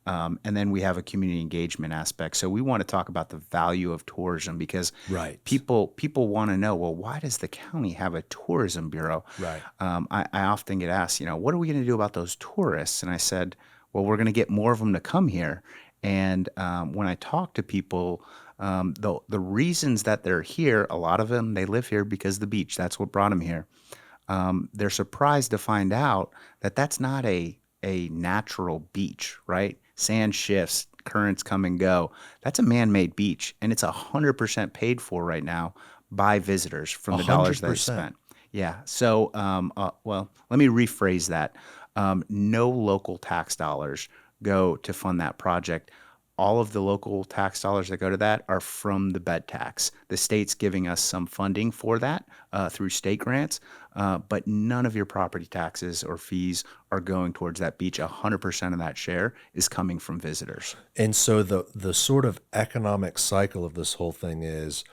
And then we have a community engagement aspect. So we want to talk about the value of tourism, because Right. people want to know, well, why does the county have a tourism bureau? Right. I often get asked, what are we going to do about those tourists? And I said, well, we're going to get more of them to come here. And when I talk to people, the reasons that they're here, a lot of them, they live here because of the beach. That's what brought them here. They're surprised to find out that that's not a natural beach, right? Sand shifts, currents come and go. That's a man-made beach, and it's 100% paid for right now by visitors from the dollars they 100%. spent. Yeah. So, well, let me rephrase that. No local tax dollars go to fund that project. All of the local tax dollars that go to that are from the bed tax. The state's giving us some funding for that through state grants, but none of your property taxes or fees are going towards that beach. 100% of that share is coming from visitors. And so the sort of economic cycle of this whole thing is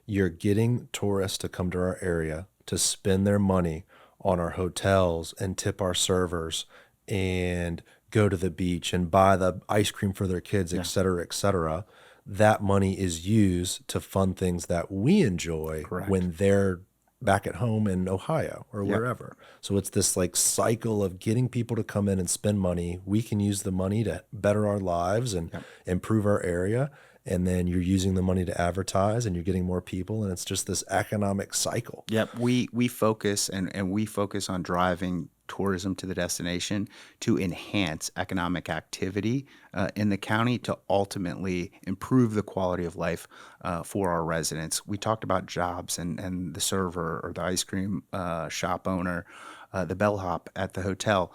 you're getting tourists to come to our area to spend their money on our hotels and tip our servers and go to the beach and buy the ice cream for their kids, et cetera, et cetera. That money is used to fund things that we enjoy Correct. when they're back at home in Ohio or wherever. So it's this like cycle of getting people to come in and spend money. We can use the money to better our lives and improve our area. And then you're using the money to advertise and you're getting more people. And it's just this economic cycle. Yep. We focus and we focus on driving tourism to the destination to enhance economic activity in the county, to ultimately improve the quality of life for our residents. We talked about jobs and the server or the ice cream shop owner, the bellhop at the hotel.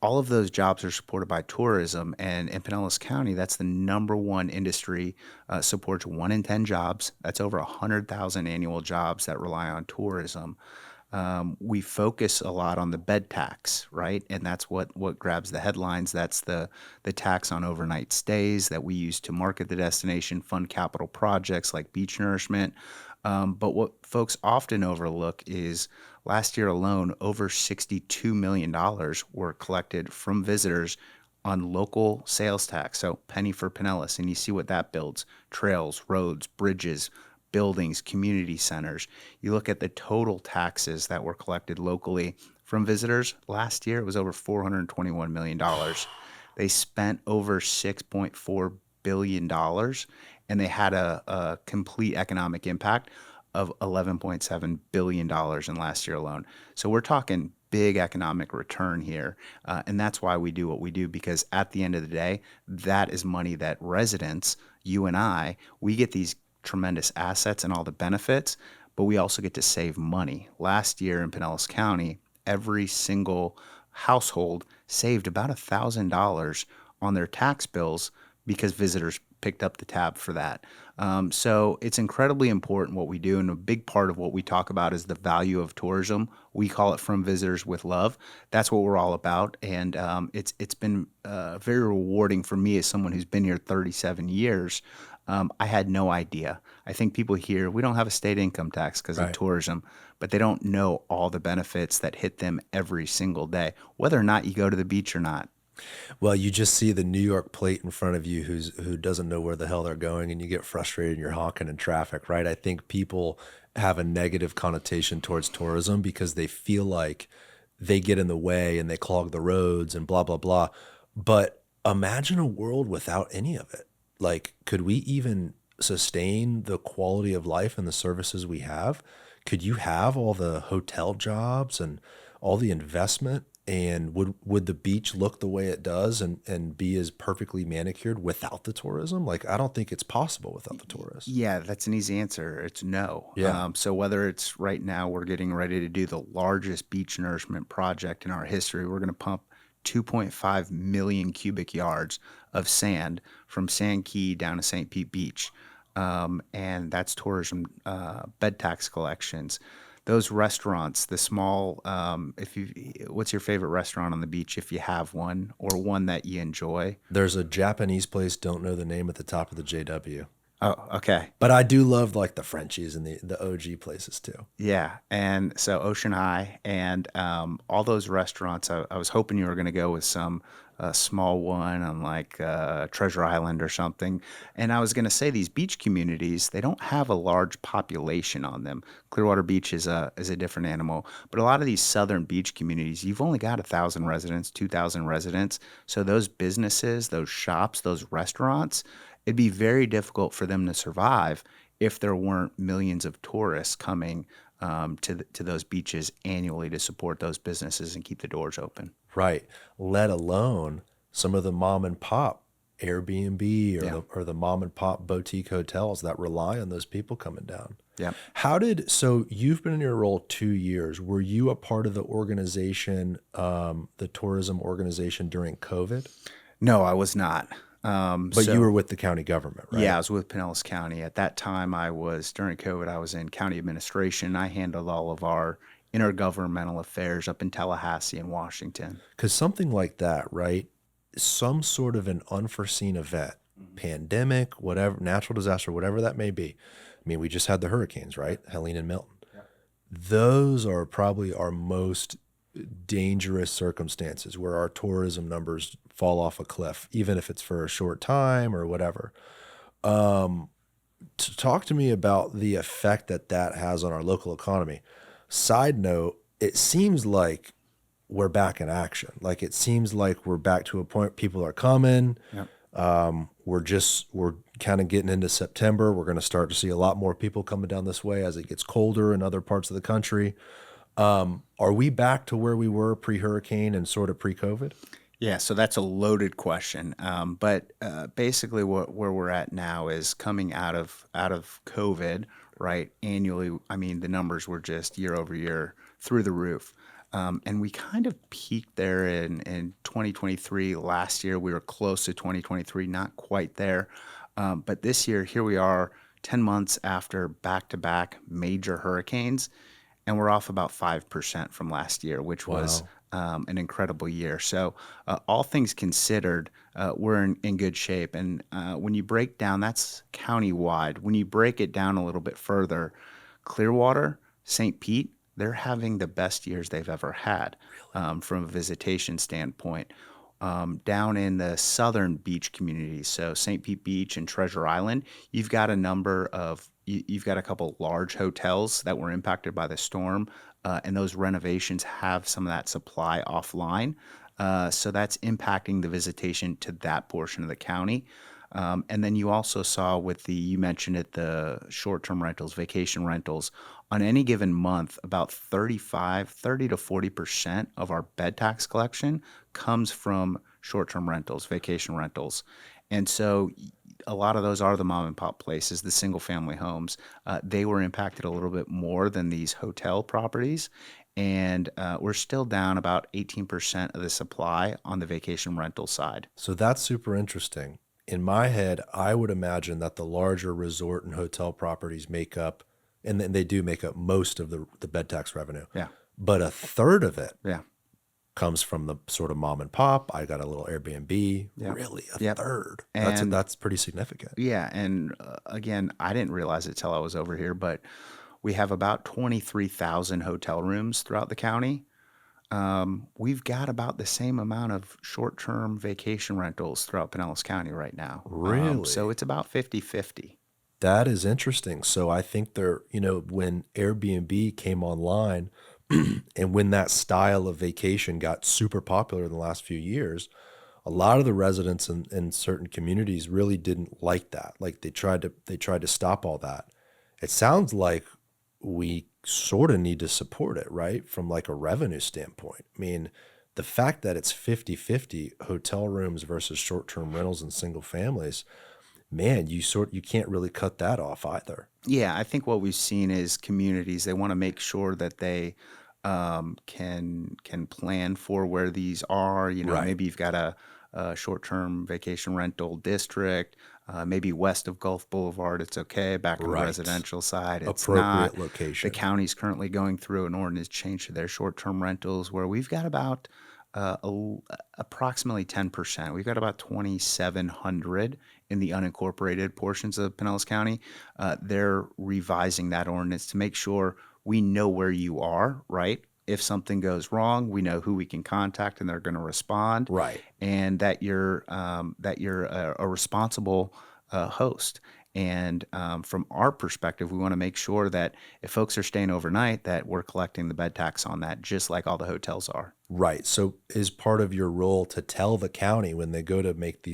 All of those jobs are supported by tourism, and in Pinellas County, that's the number one industry, supports 1 in 10 jobs. That's over 100,000 annual jobs that rely on tourism. We focus a lot on the bed tax, right? And that's what grabs the headlines. That's the tax on overnight stays that we use to market the destination, fund capital projects like beach nourishment. But what folks often overlook is last year alone, over $62 million were collected from visitors on local sales tax. So penny for Pinellas, and you see what that builds: trails, roads, bridges, buildings, community centers. You look at the total taxes that were collected locally from visitors last year, it was over $421 million. They spent over $6.4 billion, and they had a complete economic impact of $11.7 billion in last year alone. So we're talking big economic return here. And that's why we do what we do, because at the end of the day, that is money that residents, you and I, we get these tremendous assets and all the benefits, but we also get to save money. Last year in Pinellas County, every single household saved about $1,000 on their tax bills because visitors picked up the tab for that. So it's incredibly important what we do, and a big part of what we talk about is the value of tourism. We call it From Visitors with Love. That's what we're all about, and it's been very rewarding for me as someone who's been here 37 years. I had no idea. I think people here, we don't have a state income tax because of Right. tourism, but they don't know all the benefits that hit them every single day, whether or not you go to the beach or not. Well, you just see the New York plate in front of you who doesn't know where the hell they're going, and you get frustrated and you're honking in traffic, right? I think people have a negative connotation towards tourism because they feel like they get in the way and they clog the roads and blah blah blah. But imagine a world without any of it. Like, could we even sustain the quality of life and the services we have? Could you have all the hotel jobs and all the investment, and would the beach look the way it does and be as perfectly manicured without the tourism? Like, I don't think it's possible without the tourists. Yeah, that's an easy answer. It's no. Yeah. So whether it's right now, we're getting ready to do the largest beach nourishment project in our history. We're going to pump 2.5 million cubic yards of sand from Sand Key down to St. Pete Beach. And that's tourism, bed tax collections. Those restaurants, the small, what's your favorite restaurant on the beach if you have one, or one that you enjoy? There's a Japanese place, don't know the name, at the top of the JW. Oh, okay. But I do love like the Frenchies and the OG places too. Yeah, and so Ocean High and all those restaurants. I was hoping you were going to go with some small one on like Treasure Island or something. And I was going to say these beach communities, they don't have a large population on them. Clearwater Beach is a different animal, but a lot of these southern beach communities, you've only got 1,000 residents, 2,000 residents. So those businesses, those shops, those restaurants, it'd be very difficult for them to survive if there weren't millions of tourists coming to those beaches annually to support those businesses and keep the doors open. Right. Let alone some of the mom and pop Airbnb Yeah. or the mom and pop boutique hotels that rely on those people coming down. Yeah. So you've been in your role 2 years. Were you a part of the organization, the tourism organization during COVID? No, I was not. But you were with the county government, right? Yeah, I was with Pinellas County. At that time, during COVID, I was in county administration. I handled all of our intergovernmental affairs up in Tallahassee and Washington. Because something like that, right? Some sort of an unforeseen event, pandemic, whatever, natural disaster, whatever that may be. I mean, we just had the hurricanes, right? Helene and Milton. Those are probably our most dangerous circumstances where our tourism numbers fall off a cliff, even if it's for a short time or whatever. To talk to me about the effect that has on our local economy. Side note, it seems like we're back in action. Like, it seems like we're back to a point, people are coming. Yep. We're kind of getting into September. We're going to start to see a lot more people coming down this way as it gets colder in other parts of the country. Are we back to where we were pre-hurricane and sort of pre-COVID? Yeah, so that's a loaded question. But basically, where we're at now is coming out of COVID, right? Annually, I mean, the numbers were just year over year through the roof. And we kind of peaked there in 2023. Last year, we were close to 2023, not quite there. But this year, here we are, 10 months after back-to-back major hurricanes, and we're off about 5% from last year, which was an incredible year. So all things considered, we're in good shape. And when you break down, that's county-wide. When you break it down a little bit further, Clearwater, St. Pete, they're having the best years they've ever had from a visitation standpoint. Down in the southern beach communities, so St. Pete Beach and Treasure Island, you've got a couple large hotels that were impacted by the storm, and those renovations have some of that supply offline. So that's impacting the visitation to that portion of the county. And then you also saw you mentioned it, the short-term rentals, vacation rentals. On any given month, about 30 to 40% of our bed tax collection comes from short-term rentals, vacation rentals. And so a lot of those are the mom and pop places, the single family homes. They were impacted a little bit more than these hotel properties. And we're still down about 18% of the supply on the vacation rental side. So that's super interesting. In my head, I would imagine that the larger resort and hotel properties make up, and then they do make up most of the bed tax revenue. Yeah. But a third of it Yeah. comes from the sort of mom and pop. I got a little Airbnb. Yep. Really, a Yep. third. And That's pretty significant. yeah, and again, I didn't realize it till I was over here, but we have about 23,000 hotel rooms throughout the county. We've got about the same amount of short-term vacation rentals throughout Pinellas County right now. So Really? it's about 50-50. That is interesting. So I think when Airbnb came online and when that style of vacation got super popular in the last few years, a lot of the residents in certain communities really didn't like that. Like they tried to stop all that. It sounds like we sort of need to support it, right? From like a revenue standpoint. I mean, the fact that it's 50-50 hotel rooms versus short-term rentals and single families, man, you can't really cut that off either. Yeah, I think what we've seen is communities, they want to make sure that they can plan for where these are. Right. Maybe you've got a short-term vacation rental district, maybe west of Gulf Boulevard, it's okay. Back on the Right. residential side, it's Appropriate not. location. The county's currently going through an ordinance change to their short-term rentals where we've got about approximately 10%. We've got about 2,700 in the unincorporated portions of Pinellas County. They're revising that ordinance to make sure we know where you are, right? If something goes wrong, we know who we can contact and they're going to respond, Right. and that you're a responsible host. And from our perspective, we want to make sure that if folks are staying overnight, that we're collecting the bed tax on that, just like all the hotels are. Right. So is part of your role to tell the county when they go to make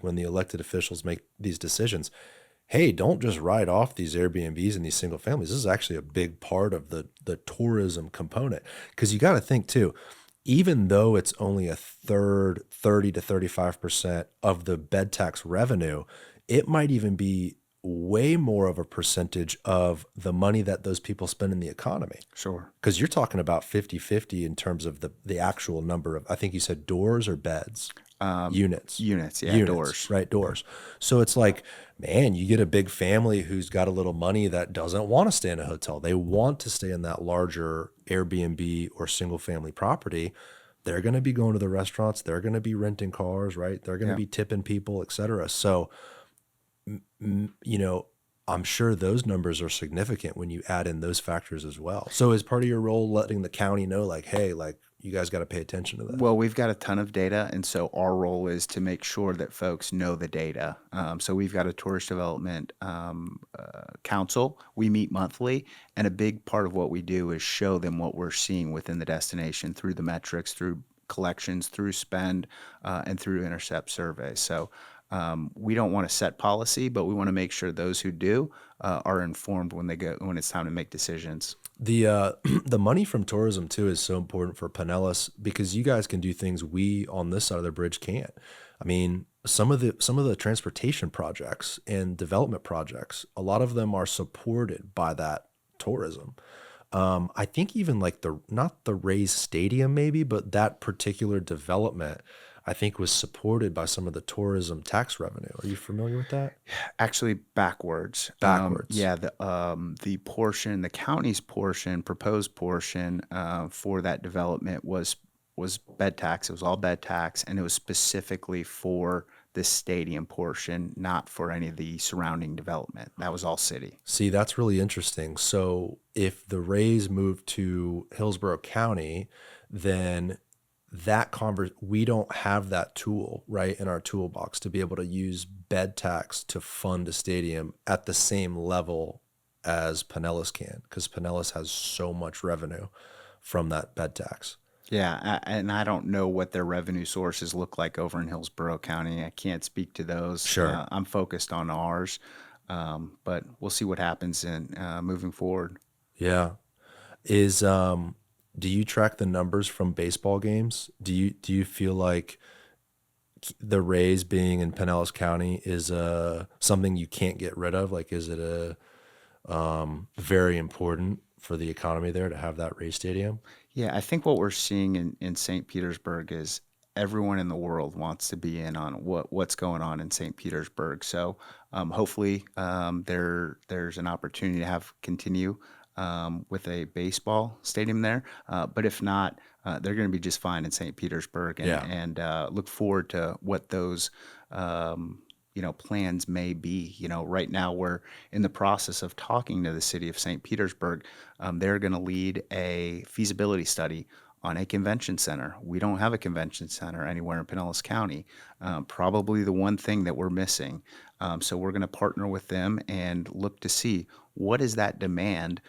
when the elected officials make these decisions, hey, don't just write off these Airbnbs and these single families. This is actually a big part of the tourism component. Because you got to think too, even though it's only a third, 30 to 35% of the bed tax revenue, it might even be way more of a percentage of the money that those people spend in the economy. Sure. Because you're talking about 50-50 in terms of the actual number of, I think you said doors or beds? Units. Units, yeah, doors. Right, doors. So it's like, man, you get a big family who's got a little money that doesn't want to stay in a hotel. They want to stay in that larger Airbnb or single family property. They're going to be going to the restaurants. They're going to be renting cars, right? They're going to Yeah. be tipping people, et cetera. So, I'm sure those numbers are significant when you add in those factors as well. So is part of your role letting the county know, like, hey, like you guys got to pay attention to that? Well, we've got a ton of data, and so our role is to make sure that folks know the data. So we've got a tourist development council. We meet monthly, and a big part of what we do is show them what we're seeing within the destination through the metrics, through collections, through spend, and through intercept surveys. So we don't want to set policy, but we want to make sure those who do are informed when it's time to make decisions. The the money from tourism too is so important for Pinellas because you guys can do things we on this side of the bridge can't. I mean, some of the transportation projects and development projects, a lot of them are supported by that tourism. I think even like not the Rays Stadium maybe, but that particular development I think was supported by some of the tourism tax revenue. Are you familiar with that? Actually, backwards. Backwards. Yeah, the county's portion, proposed portion for that development was bed tax. It was all bed tax, and it was specifically for the stadium portion, not for any of the surrounding development. That was all city. See, that's really interesting. So if the Rays move to Hillsborough County, then we don't have that tool right in our toolbox to be able to use bed tax to fund a stadium at the same level as Pinellas can, because Pinellas has so much revenue from that bed tax. Yeah, and I don't know what their revenue sources look like over in Hillsborough County. I can't speak to those. Sure. I'm focused on ours, but we'll see what happens in moving forward. Yeah. Do you track the numbers from baseball games? Do you feel like, the Rays being in Pinellas County is something you can't get rid of? Like, is it a very important for the economy there to have that Rays stadium? Yeah, I think what we're seeing in St. Petersburg is everyone in the world wants to be in on what's going on in St. Petersburg. So hopefully there's an opportunity to have continue with a baseball stadium there. But if not, they're going to be just fine in St. Petersburg, Yeah. and look forward to what those plans may be. Right now we're in the process of talking to the city of St. Petersburg. They're going to lead a feasibility study on a convention center. We don't have a convention center anywhere in Pinellas County. Probably the one thing that we're missing. So we're going to partner with them and look to see what is that demand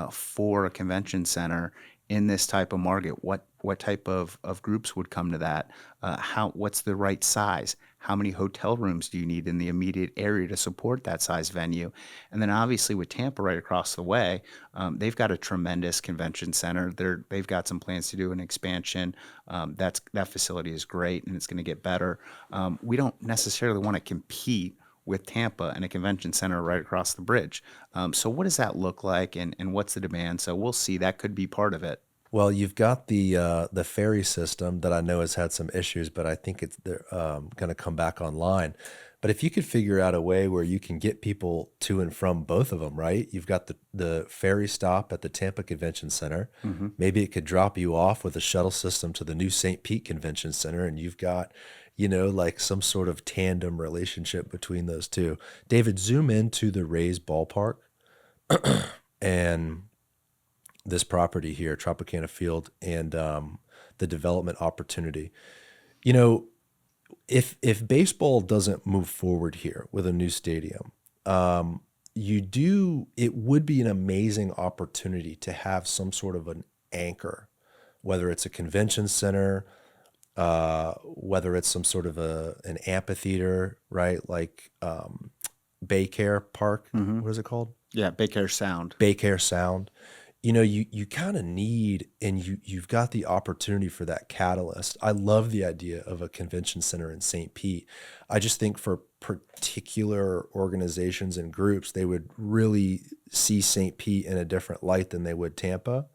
for a convention center in this type of market. What type of groups would come to that? What's the right size? How many hotel rooms do you need in the immediate area to support that size venue? And then obviously with Tampa right across the way, they've got a tremendous convention center. They've got some plans to do an expansion. That facility is great, and it's going to get better. We don't necessarily want to compete with Tampa and a convention center right across the bridge. So what does that look like, and what's the demand? So we'll see. That could be part of it. Well, you've got the ferry system that I know has had some issues, but I think it's going to come back online. But if you could figure out a way where you can get people to and from both of them, right? You've got the ferry stop at the Tampa Convention Center. Maybe it could drop you off with a shuttle system to the new St. Pete Convention Center, and you've got, like some sort of tandem relationship between those two. David, zoom into the Rays ballpark and this property here, Tropicana Field, and the development opportunity. You know, if baseball doesn't move forward here with a new stadium, it would be an amazing opportunity to have some sort of an anchor, whether it's a convention center, whether it's some sort of an amphitheater, right? Like BayCare Park. What is it called? Yeah, BayCare Sound. BayCare Sound. You kind of need, and you've got the opportunity for that catalyst. I love the idea of a convention center in St. Pete. I just think for particular organizations and groups, they would really see St. Pete in a different light than they would Tampa.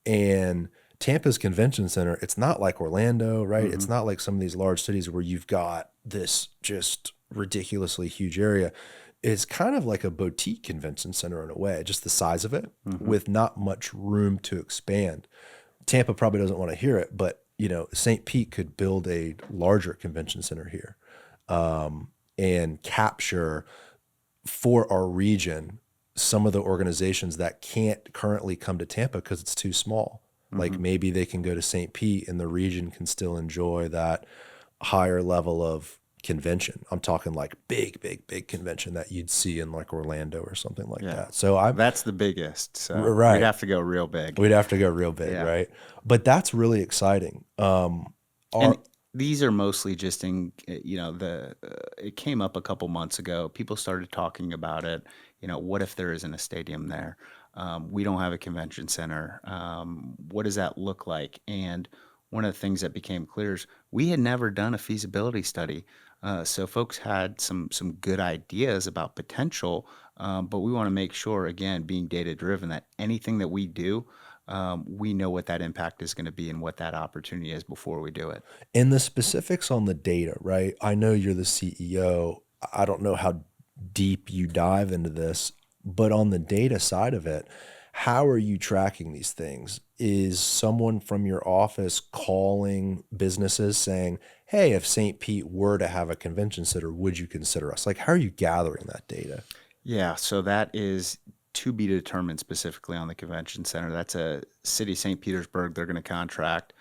And Tampa's convention center, it's not like Orlando, right? It's not like some of these large cities where you've got this just ridiculously huge area. It's kind of like a boutique convention center in a way, just the size of it with not much room to expand. Tampa probably doesn't want to hear it, but St. Pete could build a larger convention center here and capture for our region some of the organizations that can't currently come to Tampa because it's too small. Like maybe they can go to St. Pete and the region can still enjoy that higher level of convention. I'm talking like big convention that you'd see in like Orlando or something like that. So That's the biggest. So Right. we'd have to go real big. We'd have to go real big, Yeah. right? But that's really exciting. And these are mostly just it came up a couple months ago. People started talking about it. What if there isn't a stadium there? We don't have a convention center. What does that look like? And one of the things that became clear is we had never done a feasibility study. So folks had some good ideas about potential, but we want to make sure, again, being data driven, that anything that we do, we know what that impact is going to be and what that opportunity is before we do it. And the specifics on the data, right? I know you're the CEO. I don't know how deep you dive into this, but on the data side of it, how are you tracking these things? Is someone from your office calling businesses saying, hey, if St. Pete were to have a convention center, would you consider us? Like, how are you gathering that data? Yeah, so that is to be determined specifically on the convention center. That's a city, St. Petersburg. They're going to contract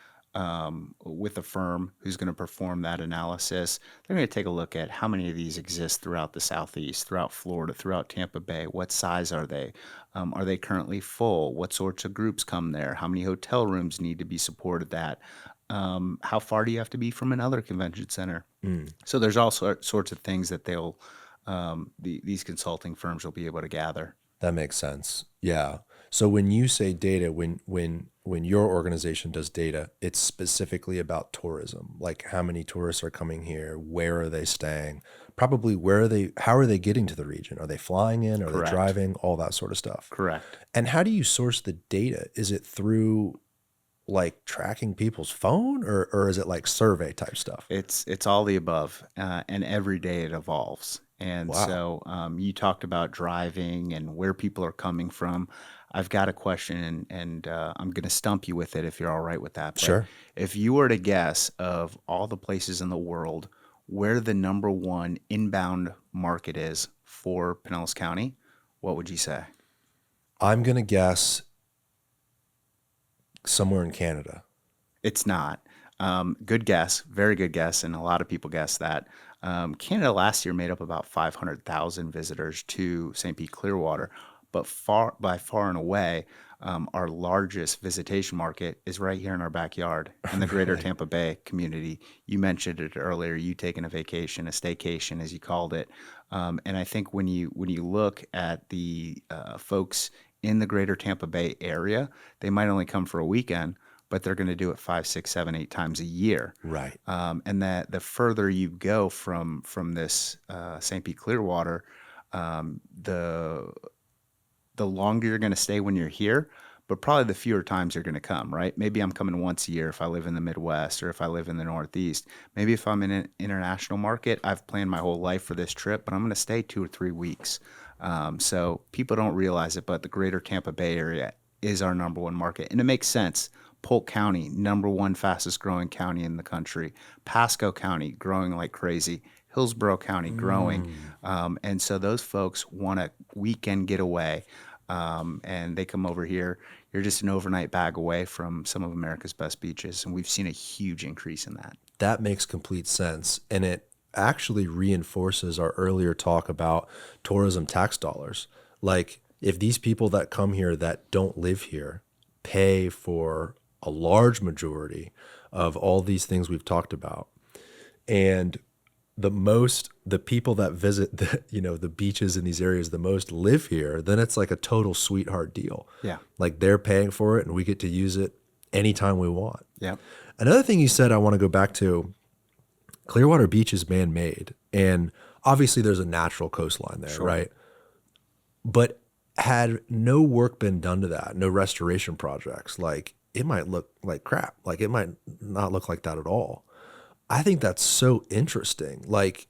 with a firm who's going to perform that analysis. They're going to take a look at how many of these exist throughout the Southeast, throughout Florida, throughout Tampa Bay. What size are they? Are they currently full? What sorts of groups come there? How many hotel rooms need to be supported that? How far do you have to be from another convention center? So there's all sorts of things that these consulting firms will be able to gather. That makes sense. Yeah. So when you say data, when when your organization does data, it's specifically about tourism. Like how many tourists are coming here, where are they staying, probably how are they getting to the region? Are they flying in? Are they Correct. driving? All that sort of stuff. Correct. And how do you source the data? Is it through like tracking people's phone, or is it like survey type stuff? It's all the above, and every day it evolves. And Wow. so you talked about driving and where people are coming from. I've got a question, and I'm going to stump you with it if you're all right with that. But Sure. if you were to guess of all the places in the world where the number one inbound market is for Pinellas County, what would you say? I'm going to guess somewhere in Canada. It's not. Good guess, very good guess, and a lot of people guess that. Canada last year made up about 500,000 visitors to St. Pete Clearwater, but by far and away, our largest visitation market is right here in our backyard in the greater Really? Tampa Bay community. You mentioned it earlier, you taking a vacation, a staycation, as you called it. And I think when you look at the folks in the greater Tampa Bay area, they might only come for a weekend, but they're going to do it 5, 6, 7, 8 times a year. Right. And that the further you go from this St. Pete Clearwater, the longer you're going to stay when you're here, but probably the fewer times you're going to come, right? Maybe I'm coming once a year if I live in the Midwest or if I live in the Northeast. Maybe if I'm in an international market, I've planned my whole life for this trip, but I'm going to stay 2 or 3 weeks. So people don't realize it, but the greater Tampa Bay area is our number one market. And it makes sense. Polk County, number one fastest growing county in the country. Pasco County, growing like crazy. Hillsborough County, growing. And so those folks want a weekend getaway. And they come over here. You're just an overnight bag away from some of America's best beaches. And we've seen a huge increase in that. That makes complete sense. And it actually reinforces our earlier talk about tourism tax dollars. Like, if these people that come here that don't live here pay for a large majority of all these things we've talked about, and the people that visit the beaches in these areas the most live here, then it's like a total sweetheart deal. Yeah. Like they're paying for it and we get to use it anytime we want. Yeah. Another thing you said I want to go back to, Clearwater Beach is man-made, and obviously there's a natural coastline there, Sure. right? But had no work been done to that, no restoration projects, like it might look like crap. Like it might not look like that at all. I think that's so interesting. Like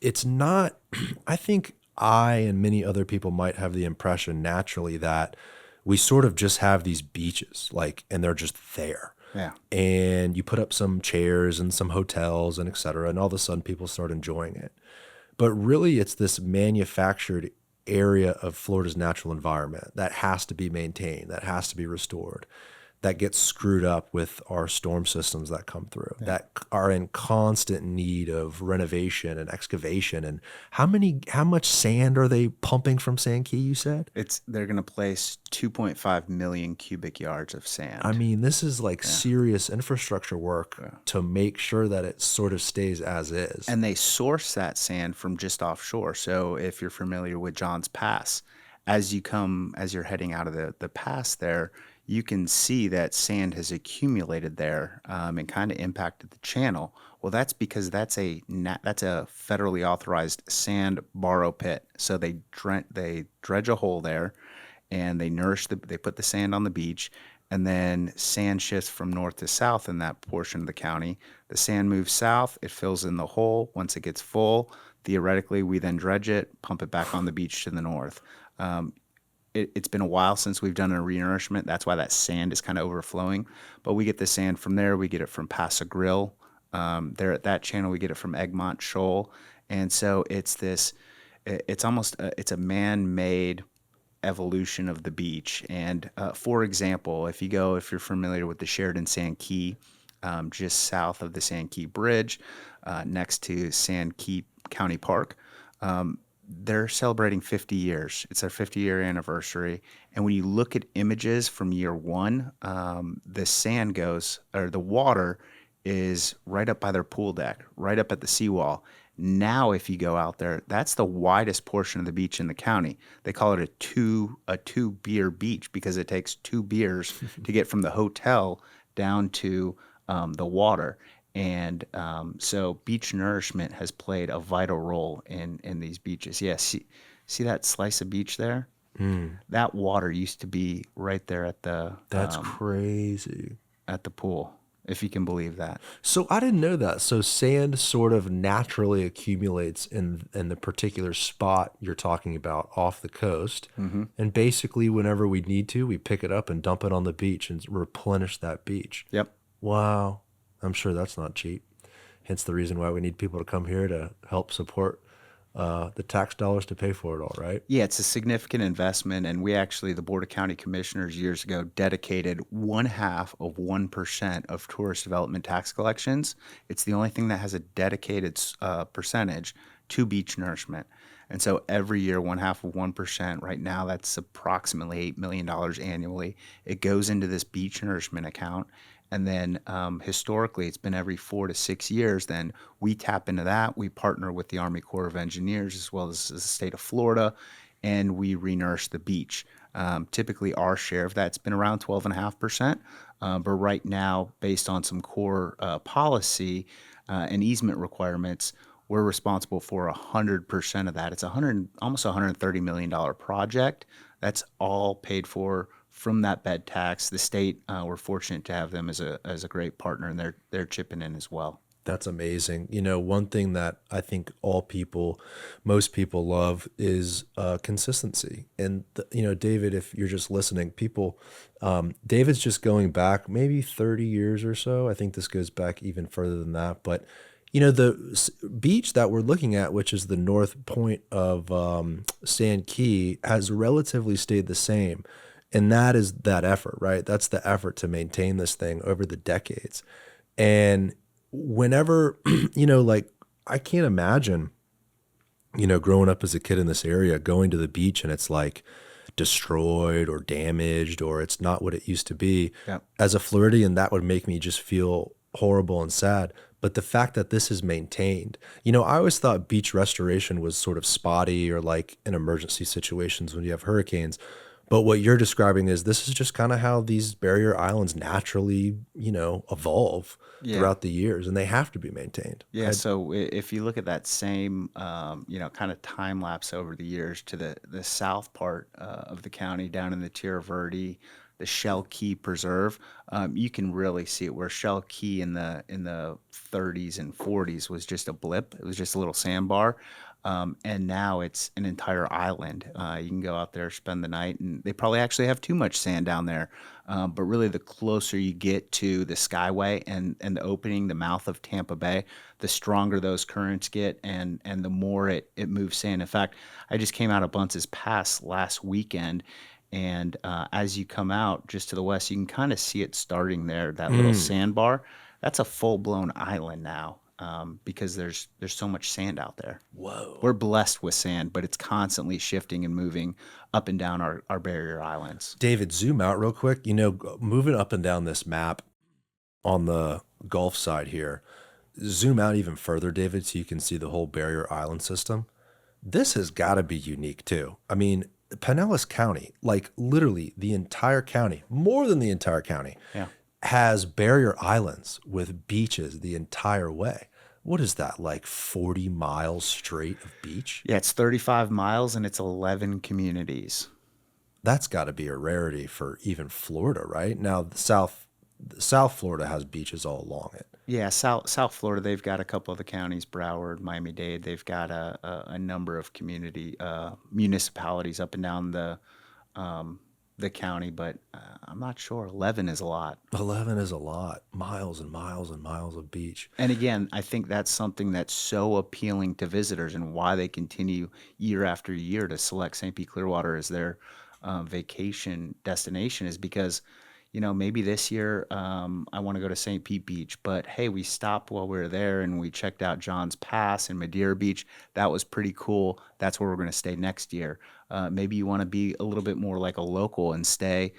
it's not, I think I and many other people might have the impression naturally that we sort of just have these beaches, like, and they're just there. Yeah. And you put up some chairs and some hotels and et cetera, and all of a sudden people start enjoying it. But really, it's this manufactured area of Florida's natural environment that has to be maintained, that has to be restored, that gets screwed up with our storm systems that come through, that are in constant need of renovation and excavation. And how much sand are they pumping from Sand Key, you said? They're going to place 2.5 million cubic yards of sand. I mean, this is like serious infrastructure work to make sure that it sort of stays as is. And they source that sand from just offshore. So if you're familiar with John's Pass, as you're heading out of the pass there, you can see that sand has accumulated there and kind of impacted the channel. Well, that's because that's a federally authorized sand borrow pit. So they dredge a hole there, and they put the sand on the beach, and then sand shifts from north to south in that portion of the county. The sand moves south, it fills in the hole. Once it gets full, theoretically, we then dredge it, pump it back on the beach to the north. It's been a while since we've done a renourishment. That's why that sand is kind of overflowing. But we get the sand from there. We get it from Paso Grill. There at that channel, we get it from Egmont Shoal. And so it's a man-made evolution of the beach. And for example, if you're familiar with the Sheridan Sand Key, just south of the Sand Key Bridge, next to Sand Key County Park, they're celebrating 50 years. It's their 50-year anniversary. And when you look at images from year one, the water is right up by their pool deck, right up at the seawall. Now, if you go out there, that's the widest portion of the beach in the county. They call it a two beer beach because it takes 2 beers to get from the hotel down to the water. And so beach nourishment has played a vital role in these beaches. Yeah, see that slice of beach there? That water used to be right there That's crazy. at the pool, if you can believe that. So I didn't know that. So sand sort of naturally accumulates in the particular spot you're talking about off the coast. And basically whenever we need to, we pick it up and dump it on the beach and replenish that beach. Yep. Wow. I'm sure that's not cheap. Hence the reason why we need people to come here to help support the tax dollars to pay for it all, right? Yeah, it's a significant investment, and we actually, the Board of County Commissioners years ago, dedicated 0.5% of tourist development tax collections. It's the only thing that has a dedicated percentage to beach nourishment. And so every year, 0.5%, right now, that's approximately $8 million annually. It goes into this beach nourishment account. And then historically, it's been every 4 to 6 years. Then we tap into that. We partner with the Army Corps of Engineers as well as the state of Florida, and we renourish the beach. Typically, our share of that's been around 12.5%. But right now, based on some core policy and easement requirements, we're responsible for 100% of that. It's almost $130 million project. That's all paid for from that bed tax. The state, we're fortunate to have them as a great partner, and they're chipping in as well. That's amazing. You know, one thing that I think most people love is consistency. And, you know, David, if you're just listening, David's just going back maybe 30 years or so. I think this goes back even further than that. But, you know, the beach that we're looking at, which is the north point of Sand Key, has relatively stayed the same. And that is that effort, right? That's the effort to maintain this thing over the decades. And whenever, you know, like I can't imagine, you know, growing up as a kid in this area, going to the beach and it's like destroyed or damaged or it's not what it used to be. Yep. As a Floridian, that would make me just feel horrible and sad. But the fact that this is maintained, you know, I always thought beach restoration was sort of spotty or like in emergency situations when you have hurricanes. But what you're describing is this is just kind of how these barrier islands naturally, you know, evolve throughout the years, and they have to be maintained. Yeah, so if you look at that same, you know, kind of time lapse over the years to the south part of the county, down in the Tierra Verde, the Shell Key Preserve, you can really see it. Where Shell Key in the 30s and 40s was just a blip; it was just a little sandbar. And now it's an entire island. You can go out there, spend the night, and they probably actually have too much sand down there. But really, the closer you get to the Skyway and the opening, the mouth of Tampa Bay, the stronger those currents get, and the more it moves sand. In fact, I just came out of Bunce's Pass last weekend, and as you come out just to the west, you can kind of see it starting there, that little sandbar. That's a full-blown island now. Because there's so much sand out there. Whoa. We're blessed with sand, but it's constantly shifting and moving up and down our barrier islands. David, zoom out real quick. You know, moving up and down this map on the Gulf side here, zoom out even further, David, so you can see the whole barrier island system. This has got to be unique too. I mean, Pinellas County, like literally the entire county, more than the entire county, Yeah. has barrier islands with beaches the entire way. What is that, like 40 miles straight of beach? Yeah, it's 35 miles and it's 11 communities. That's got to be a rarity for even Florida, right? Now, South Florida has beaches all along it. Yeah, South Florida, they've got a couple of the counties, Broward, Miami-Dade. They've got a number of community municipalities up and down the county, but I'm not sure. 11 is a lot. 11 is a lot. Miles and miles and miles of beach. And again, I think that's something that's so appealing to visitors and why they continue year after year to select St. Pete Clearwater as their vacation destination is because, maybe this year I want to go to St. Pete Beach, but hey, we stopped while we were there and we checked out John's Pass and Madeira Beach. That was pretty cool. That's where we're going to stay next year. Maybe you want to be a little bit more like a local and stay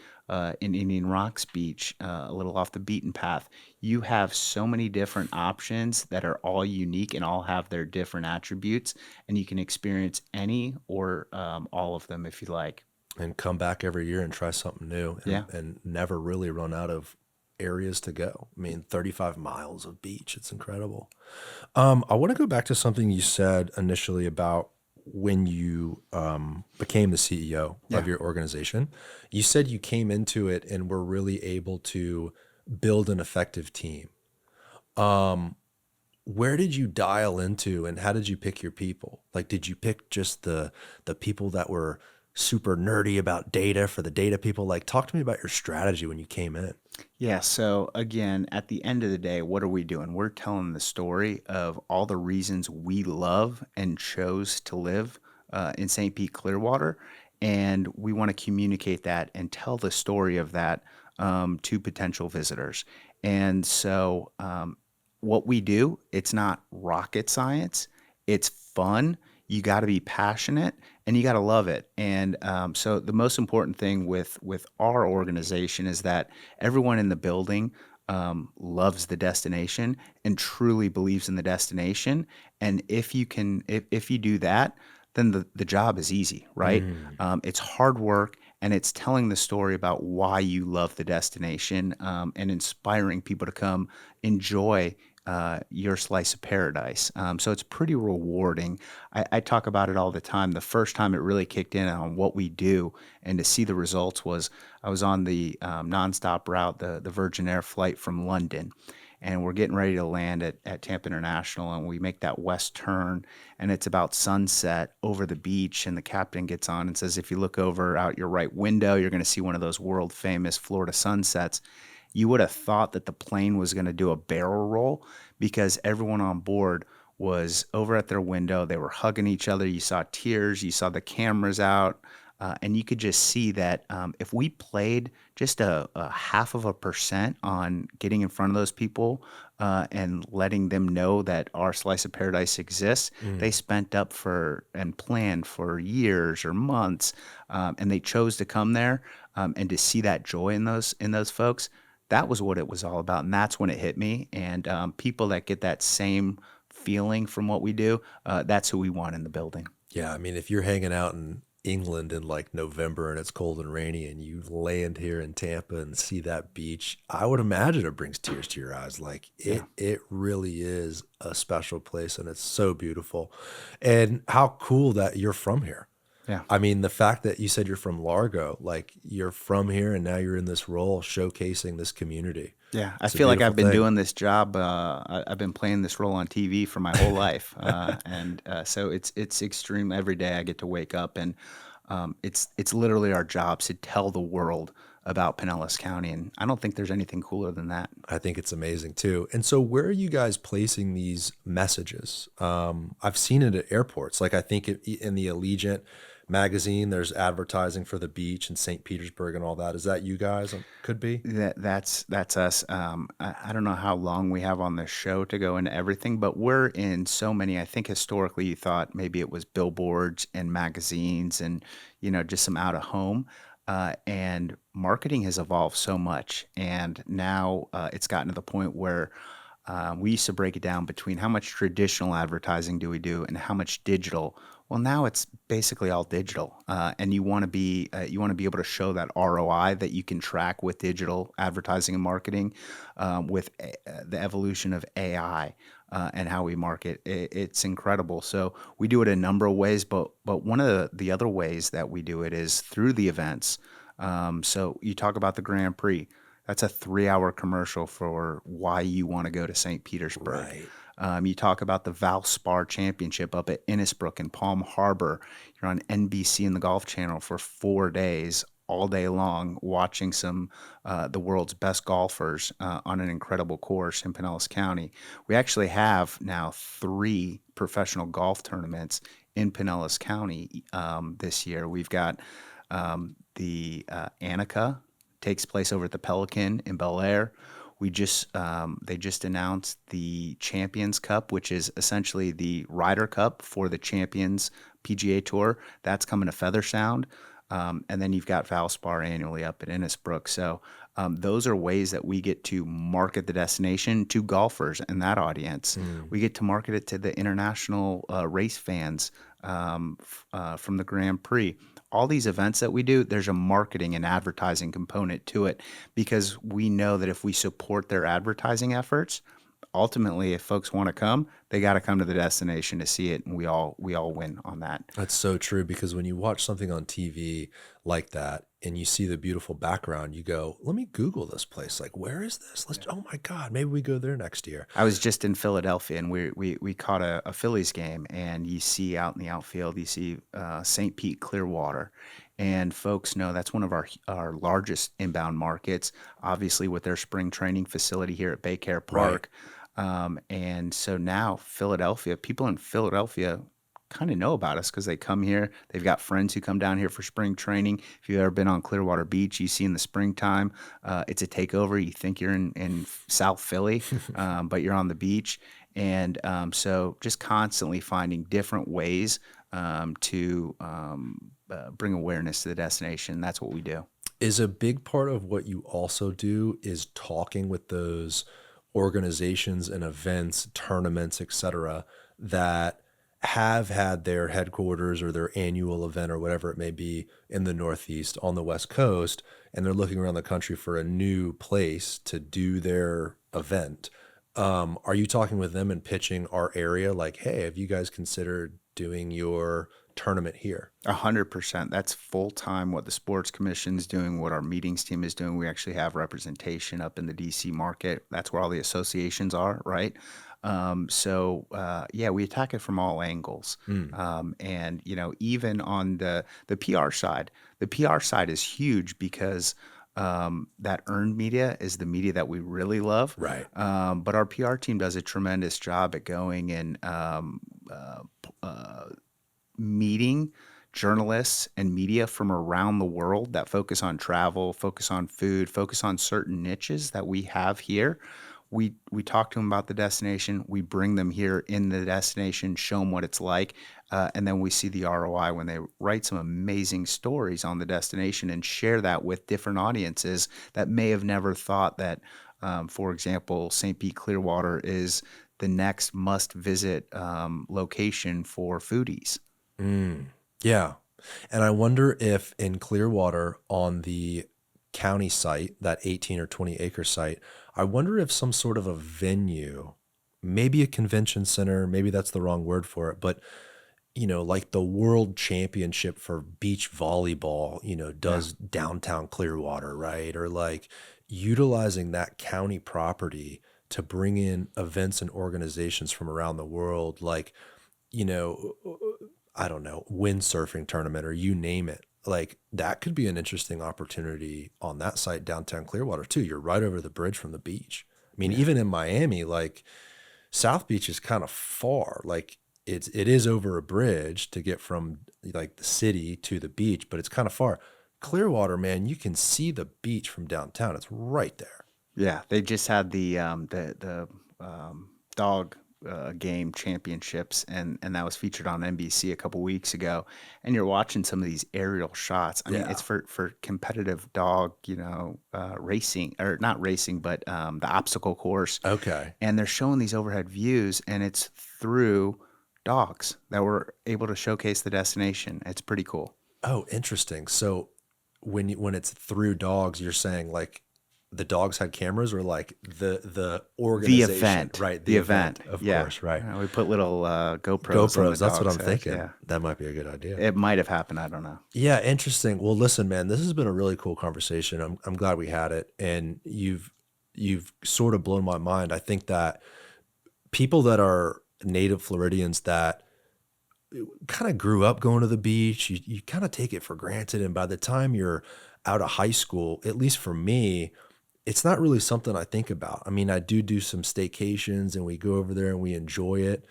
in Indian Rocks Beach, a little off the beaten path. You have so many different options that are all unique and all have their different attributes, and you can experience any or all of them if you like. And come back every year and try something new, Yeah. and never really run out of areas to go. I mean, 35 miles of beach. It's incredible. I want to go back to something you said initially about when you became the CEO Yeah. of your organization. You said you came into it and were really able to build an effective team. Where did you dial into, and how did you pick your people? Like, did you pick just the people that were super nerdy about data for the data people? Like, talk to me about your strategy when you came in. Yeah, so again, at the end of the day, what are we doing? We're telling the story of all the reasons we love and chose to live in St. Pete, Clearwater, and we want to communicate that and tell the story of that to potential visitors. And so, what we do, it's not rocket science. It's fun. You got to be passionate and you got to love it. And so the most important thing with our organization is that everyone in the building loves the destination and truly believes in the destination. And if you do that, then the job is easy, right? It's hard work and it's telling the story about why you love the destination and inspiring people to come enjoy your slice of paradise. So it's pretty rewarding. I talk about it all the time. The first time it really kicked in on what we do and to see the results was I was on the nonstop route, the Virgin Air flight from London. And we're getting ready to land at Tampa International, and we make that west turn, and it's about sunset over the beach. And the captain gets on and says, if you look over out your right window, you're going to see one of those world famous Florida sunsets. You would have thought that the plane was going to do a barrel roll because everyone on board was over at their window. They were hugging each other. You saw tears. You saw the cameras out. And you could just see that if we played just a half of a percent on getting in front of those people and letting them know that our slice of paradise exists, they spent up for and planned for years or months, and they chose to come there and to see that joy in those folks. That was what it was all about, and that's when it hit me. And people that get that same feeling from what we do, that's who we want in the building. Yeah, I mean, if you're hanging out in England in like November and it's cold and rainy and you land here in Tampa and see that beach, I would imagine it brings tears to your eyes. Like Yeah. it really is a special place and it's so beautiful. And how cool that you're from here. Yeah. I mean, the fact that you said you're from Largo, like you're from here and now you're in this role showcasing this community. Yeah, I It's a feel like beautiful I've been thing. doing this job. I've been playing this role on TV for my whole life, and so it's extreme. Every day I get to wake up, and it's literally our jobs to tell the world about Pinellas County, and I don't think there's anything cooler than that. I think it's amazing too. And so, where are you guys placing these messages? I've seen it at airports. Like I think in the Allegiant magazine, there's advertising for the beach in St. Petersburg and all that. Is that you guys? Could be. That's us. I don't know how long we have on this show to go into everything, but we're in so many. I think historically you thought maybe it was billboards and magazines and just some out of home. And marketing has evolved so much, and now it's gotten to the point where we used to break it down between how much traditional advertising do we do and how much digital. Well, now it's basically all digital, and you want to be able to show that ROI that you can track with digital advertising and marketing, with the evolution of AI. And how we market, it's incredible. So we do it a number of ways, but one of the other ways that we do it is through the events. So you talk about the Grand Prix. That's a 3-hour commercial for why you want to go to St. Petersburg. Right. You talk about the Valspar Championship up at Innisbrook and Palm Harbor. You're on NBC and the Golf Channel for 4 days, all day long, watching some the world's best golfers on an incredible course in Pinellas County. We actually have now 3 professional golf tournaments in Pinellas County this year. We've got the Annika takes place over at the Pelican in Bel Air. They just announced the Champions Cup, which is essentially the Ryder Cup for the Champions PGA Tour. That's coming to Feather Sound. And then you've got Valspar annually up at Innisbrook. So those are ways that we get to market the destination to golfers and that audience. We get to market it to the international race fans from the Grand Prix. All these events that we do, there's a marketing and advertising component to it because we know that if we support their advertising efforts, ultimately, if folks want to come, they got to come to the destination to see it, and we all win on that. That's so true, because when you watch something on TV like that and you see the beautiful background, you go, let me Google this place. Like, where is this? Oh my God, maybe we go there next year. I was just in Philadelphia, and we caught a Phillies game, and you see out in the outfield, you see St. Pete Clearwater. And folks know that's one of our largest inbound markets, obviously with their spring training facility here at BayCare Park. And so now people in Philadelphia kind of know about us because they come here. They've got friends who come down here for spring training. If you've ever been on Clearwater Beach, you see in the springtime, it's a takeover. You think you're in South Philly, but you're on the beach. And so just constantly finding different ways to bring awareness to the destination. That's what we do. Is a big part of what you also do is talking with those organizations and events, tournaments, etc., that have had their headquarters or their annual event or whatever it may be in the Northeast on the West Coast, and they're looking around the country for a new place to do their event. Are you talking with them and pitching our area like, hey, have you guys considered doing your tournament here? 100%. That's full time what the sports commission is doing, what our meetings team is doing. We actually have representation up in the DC market. That's where all the associations are, right? We attack it from all angles. And even on the PR side, the PR side is huge because that earned media is the media that we really love. Right. But our PR team does a tremendous job at going and meeting journalists and media from around the world that focus on travel, focus on food, focus on certain niches that we have here. We talk to them about the destination. We bring them here in the destination, show them what it's like, and then we see the ROI when they write some amazing stories on the destination and share that with different audiences that may have never thought that, for example, St. Pete Clearwater is the next must-visit location for foodies. Yeah. And I wonder if in Clearwater on the county site, that 18 or 20 acre site, I wonder if some sort of a venue, maybe a convention center, maybe that's the wrong word for it, but like the world championship for beach volleyball, does downtown Clearwater, right? Or like utilizing that county property to bring in events and organizations from around the world, like, I don't know, windsurfing tournament or you name it. Like that could be an interesting opportunity on that site, downtown Clearwater too. You're right over the bridge from the beach. I mean, even in Miami, like South Beach is kind of far. Like it is over a bridge to get from like the city to the beach, but it's kind of far. Clearwater, man, you can see the beach from downtown. It's right there. Yeah, they just had the dog game championships, and that was featured on NBC a couple weeks ago. And you're watching some of these aerial shots. I mean, it's for competitive dog, racing, or not racing, but the obstacle course. Okay. And they're showing these overhead views, and it's through dogs that were able to showcase the destination. It's pretty cool. Oh, interesting. So when it's through dogs, you're saying like the dogs had cameras, or like the organization, the event, right? The event, of course, right? We put little GoPros. GoPros. That's what I'm thinking. Yeah. That might be a good idea. It might have happened. I don't know. Yeah, interesting. Well, listen, man, this has been a really cool conversation. I'm glad we had it, and you've sort of blown my mind. I think that people that are native Floridians that kind of grew up going to the beach, you kind of take it for granted, and by the time you're out of high school, at least for me, it's not really something I think about. I mean, I do some staycations and we go over there and we enjoy it.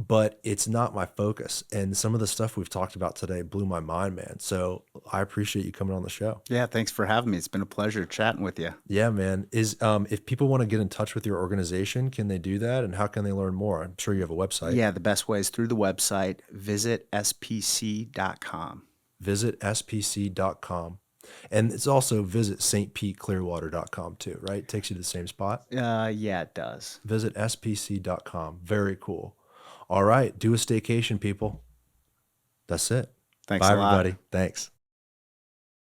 but it's not my focus. And some of the stuff we've talked about today blew my mind, man. So I appreciate you coming on the show. Yeah, thanks for having me. It's been a pleasure chatting with you. Yeah, man. If people want to get in touch with your organization, can they do that? And how can they learn more? I'm sure you have a website. Yeah, the best way is through the website, visit spc.com. Visit spc.com. And it's also visit stpeteclearwater.com too, right? Takes you to the same spot. Yeah, it does. Visit spc.com. Very cool. All right. Do a staycation, people. That's it. Thanks Bye, a lot. everybody. Thanks.